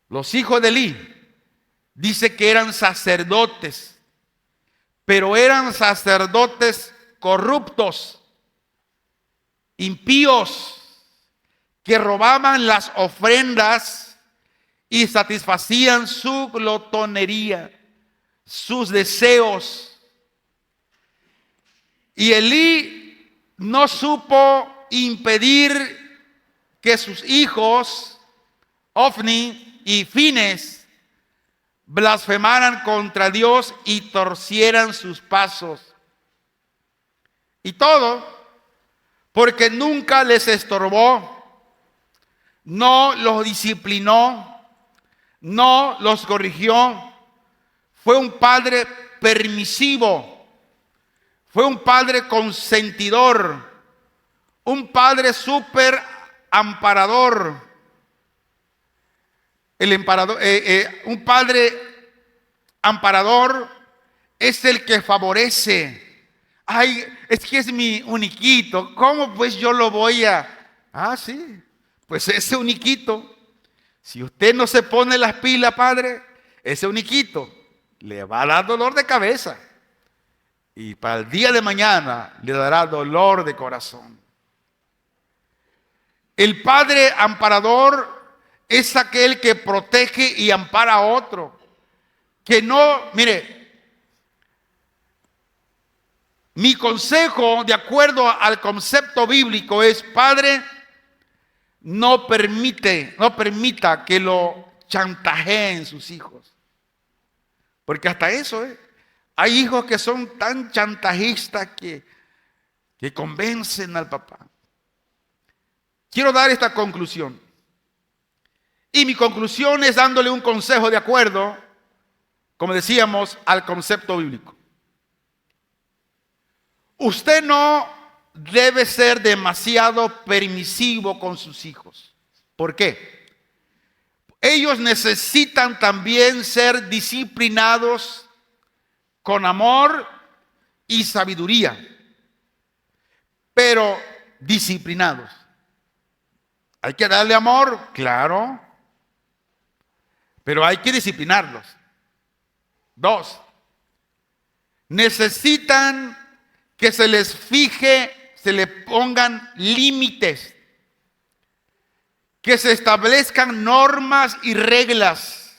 los hijos de Elí dice que eran sacerdotes, pero eran sacerdotes corruptos, impíos, que robaban las ofrendas y satisfacían su glotonería, sus deseos. Y Elí no supo impedir que sus hijos, Ofni y Fines, blasfemaran contra Dios y torcieran sus pasos. Y todo porque nunca les estorbó, no los disciplinó, no los corrigió. Fue un padre permisivo, fue un padre consentidor, un padre súper amparador. Un padre amparador es el que favorece. Ay, es que es mi uniquito. ¿Cómo pues yo lo voy a...? Ah, sí. Pues ese uniquito, si usted no se pone las pilas, padre, ese uniquito le va a dar dolor de cabeza. Y para el día de mañana le dará dolor de corazón. El padre amparador es aquel que protege y ampara a otro. Que no, mire, mi consejo de acuerdo al concepto bíblico es, padre, no permita que lo chantajeen sus hijos. Porque hasta eso, hay hijos que son tan chantajistas que convencen al papá. Quiero dar esta conclusión. Y mi conclusión es dándole un consejo de acuerdo, como decíamos, al concepto bíblico. Usted no debe ser demasiado permisivo con sus hijos. ¿Por qué? Ellos necesitan también ser disciplinados con amor y sabiduría, pero disciplinados. Hay que darle amor, claro, pero hay que disciplinarlos. 2, necesitan que se les fije, se le pongan límites, que se establezcan normas y reglas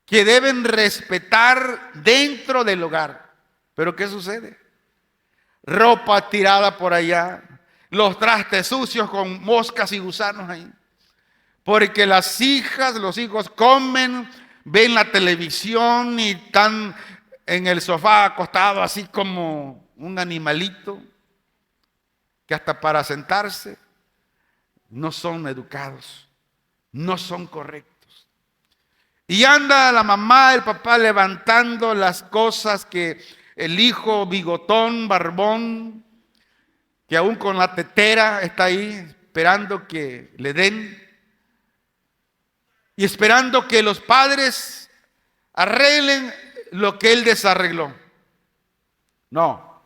que deben respetar dentro del hogar. Pero ¿qué sucede? Ropa tirada por allá, los trastes sucios con moscas y gusanos ahí. Porque las hijas, los hijos comen, ven la televisión y están en el sofá acostados así como un animalito, que hasta para sentarse no son educados, no son correctos. Y anda la mamá, el papá levantando las cosas que el hijo bigotón, barbón, que aún con la tetera está ahí esperando que le den. y esperando que los padres arreglen lo que él desarregló. No,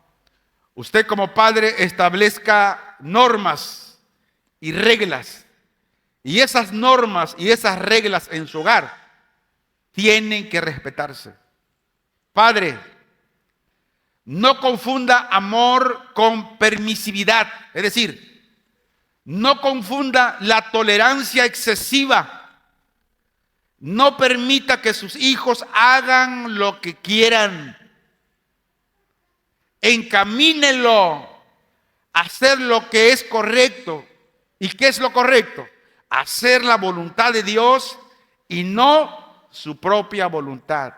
usted como padre establezca normas y reglas, y esas normas y esas reglas en su hogar tienen que respetarse. Padre, no confunda amor con permisividad, es decir, no confunda la tolerancia excesiva. No permita que sus hijos hagan lo que quieran. Encamínelo a hacer lo que es correcto. ¿Y qué es lo correcto? Hacer la voluntad de Dios y no su propia voluntad.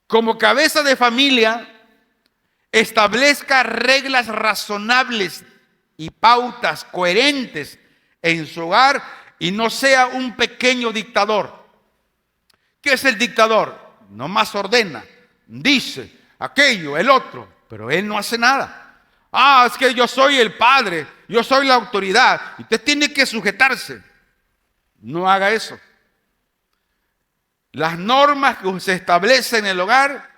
Como cabeza de familia, establezca reglas razonables y pautas coherentes en su hogar y no sea un pequeño dictador. ¿Qué es el dictador? Nomás ordena, dice aquello, el otro, pero él no hace nada. Ah, es que yo soy el padre, yo soy la autoridad, y usted tiene que sujetarse. No haga eso. Las normas que se establecen en el hogar,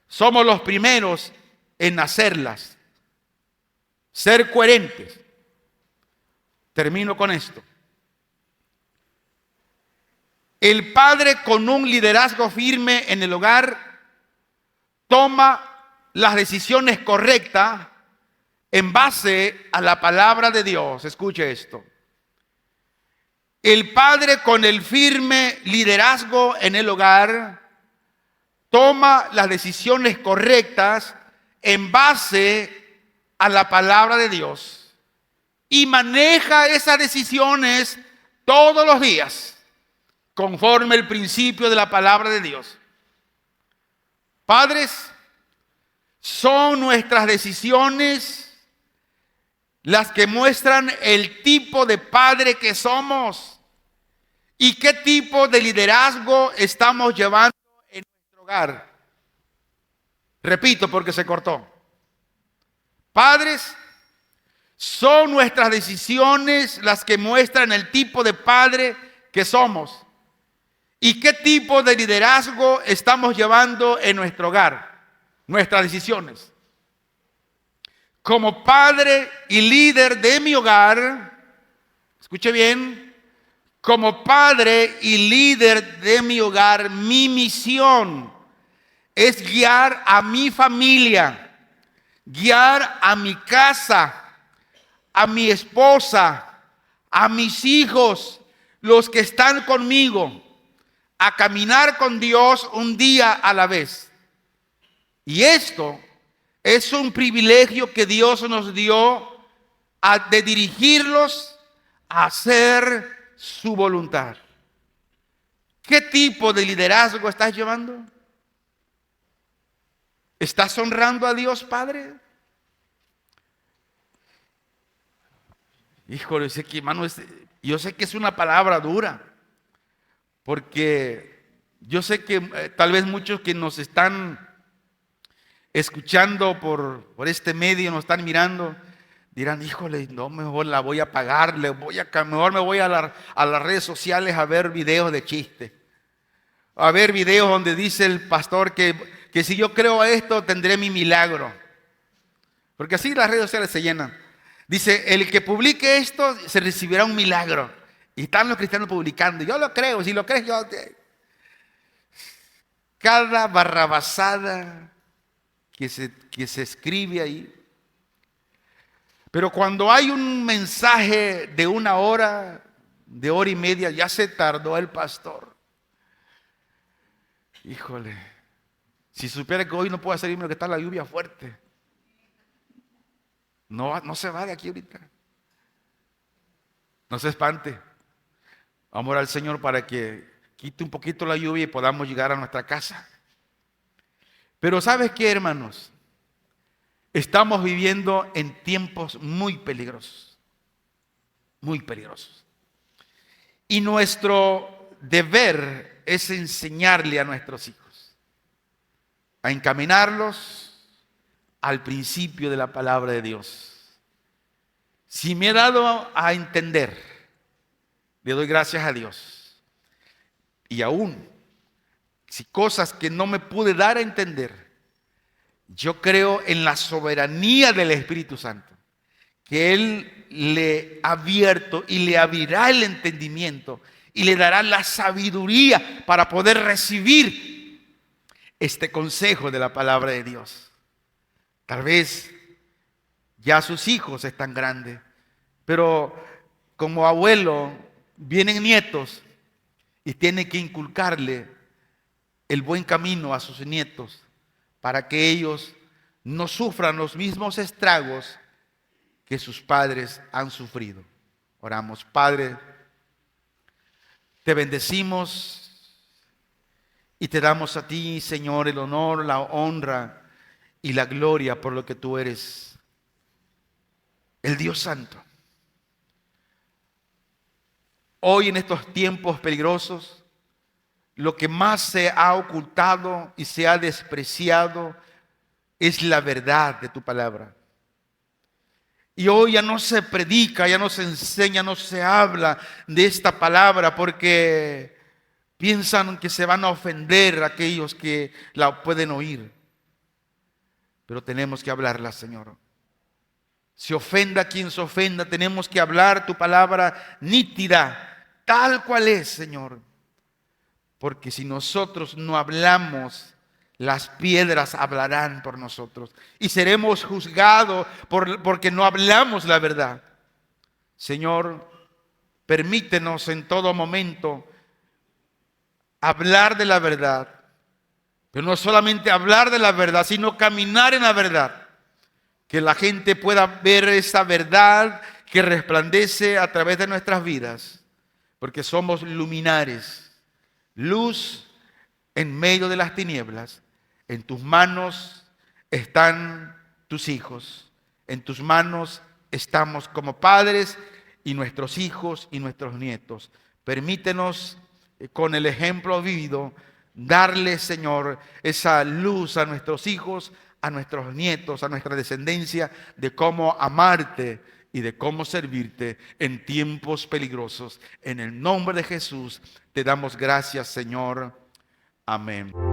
somos los primeros en hacerlas. Ser coherentes. Termino con esto. El padre con un liderazgo firme en el hogar toma las decisiones correctas en base a la palabra de Dios. Escuche esto. El padre con el firme liderazgo en el hogar toma las decisiones correctas en base a la palabra de Dios y maneja esas decisiones todos los días conforme el principio de la palabra de Dios. Padres, son nuestras decisiones las que muestran el tipo de padre que somos y qué tipo de liderazgo estamos llevando en nuestro hogar. Repito porque se cortó. Padres, son nuestras decisiones las que muestran el tipo de padre que somos y qué tipo de liderazgo estamos llevando en nuestro hogar. Nuestras decisiones. Como padre y líder de mi hogar, escuche bien, como padre y líder de mi hogar, mi misión es guiar a mi familia, guiar a mi casa, a mi esposa, a mis hijos, los que están conmigo, a caminar con Dios un día a la vez. Y esto es un privilegio que Dios nos dio de dirigirlos a hacer su voluntad. ¿Qué tipo de liderazgo estás llevando? ¿Estás honrando a Dios, Padre? Híjole, hermano, yo sé que es una palabra dura, porque yo sé que tal vez muchos que nos están escuchando por este medio, nos están mirando, dirán, híjole, no, mejor la voy a apagar, mejor me voy a las redes sociales a ver videos de chiste, a ver videos donde dice el pastor que si yo creo esto tendré mi milagro, porque así las redes sociales se llenan. Dice, el que publique esto se recibirá un milagro, y están los cristianos publicando, yo lo creo, si lo crees yo. Cada barrabasada que se escribe ahí. Pero cuando hay un mensaje de una hora, de hora y media, ya se tardó el pastor. Híjole, si supiera que hoy no puedo hacer irme, que está la lluvia fuerte. No se va de aquí ahorita. No se espante. Vamos a orar al Señor para que quite un poquito la lluvia y podamos llegar a nuestra casa. Pero ¿sabes qué, hermanos? Estamos viviendo en tiempos muy peligrosos. Muy peligrosos. Y nuestro deber es enseñarle a nuestros hijos, a encaminarlos al principio de la palabra de Dios. Si me he dado a entender, le doy gracias a Dios. Y aún, si cosas que no me pude dar a entender, yo creo en la soberanía del Espíritu Santo, que Él le ha abierto y le abrirá el entendimiento y le dará la sabiduría para poder recibir este consejo de la palabra de Dios. Tal vez ya sus hijos están grandes, pero como abuelo vienen nietos y tiene que inculcarle el buen camino a sus nietos para que ellos no sufran los mismos estragos que sus padres han sufrido. Oramos. Padre, te bendecimos y te damos a ti, Señor, el honor, la honra y la gloria por lo que tú eres, el Dios Santo. Hoy en estos tiempos peligrosos, lo que más se ha ocultado y se ha despreciado es la verdad de tu palabra. Y hoy ya no se predica, ya no se enseña, no se habla de esta palabra porque piensan que se van a ofender a aquellos que la pueden oír. Pero tenemos que hablarla, Señor. Se ofenda quien se ofenda, tenemos que hablar tu palabra nítida, tal cual es, Señor. Porque si nosotros no hablamos, las piedras hablarán por nosotros. Y seremos juzgados porque no hablamos la verdad. Señor, permítenos en todo momento hablar de la verdad. Pero no solamente hablar de la verdad, sino caminar en la verdad. Que la gente pueda ver esa verdad que resplandece a través de nuestras vidas. Porque somos luminares. Luz en medio de las tinieblas. En tus manos están tus hijos. En tus manos estamos como padres y nuestros hijos y nuestros nietos. Permítenos con el ejemplo vivido darle, Señor, esa luz a nuestros hijos, a nuestros nietos, a nuestra descendencia, de cómo amarte y de cómo servirte en tiempos peligrosos. En el nombre de Jesús te damos gracias, Señor. Amén.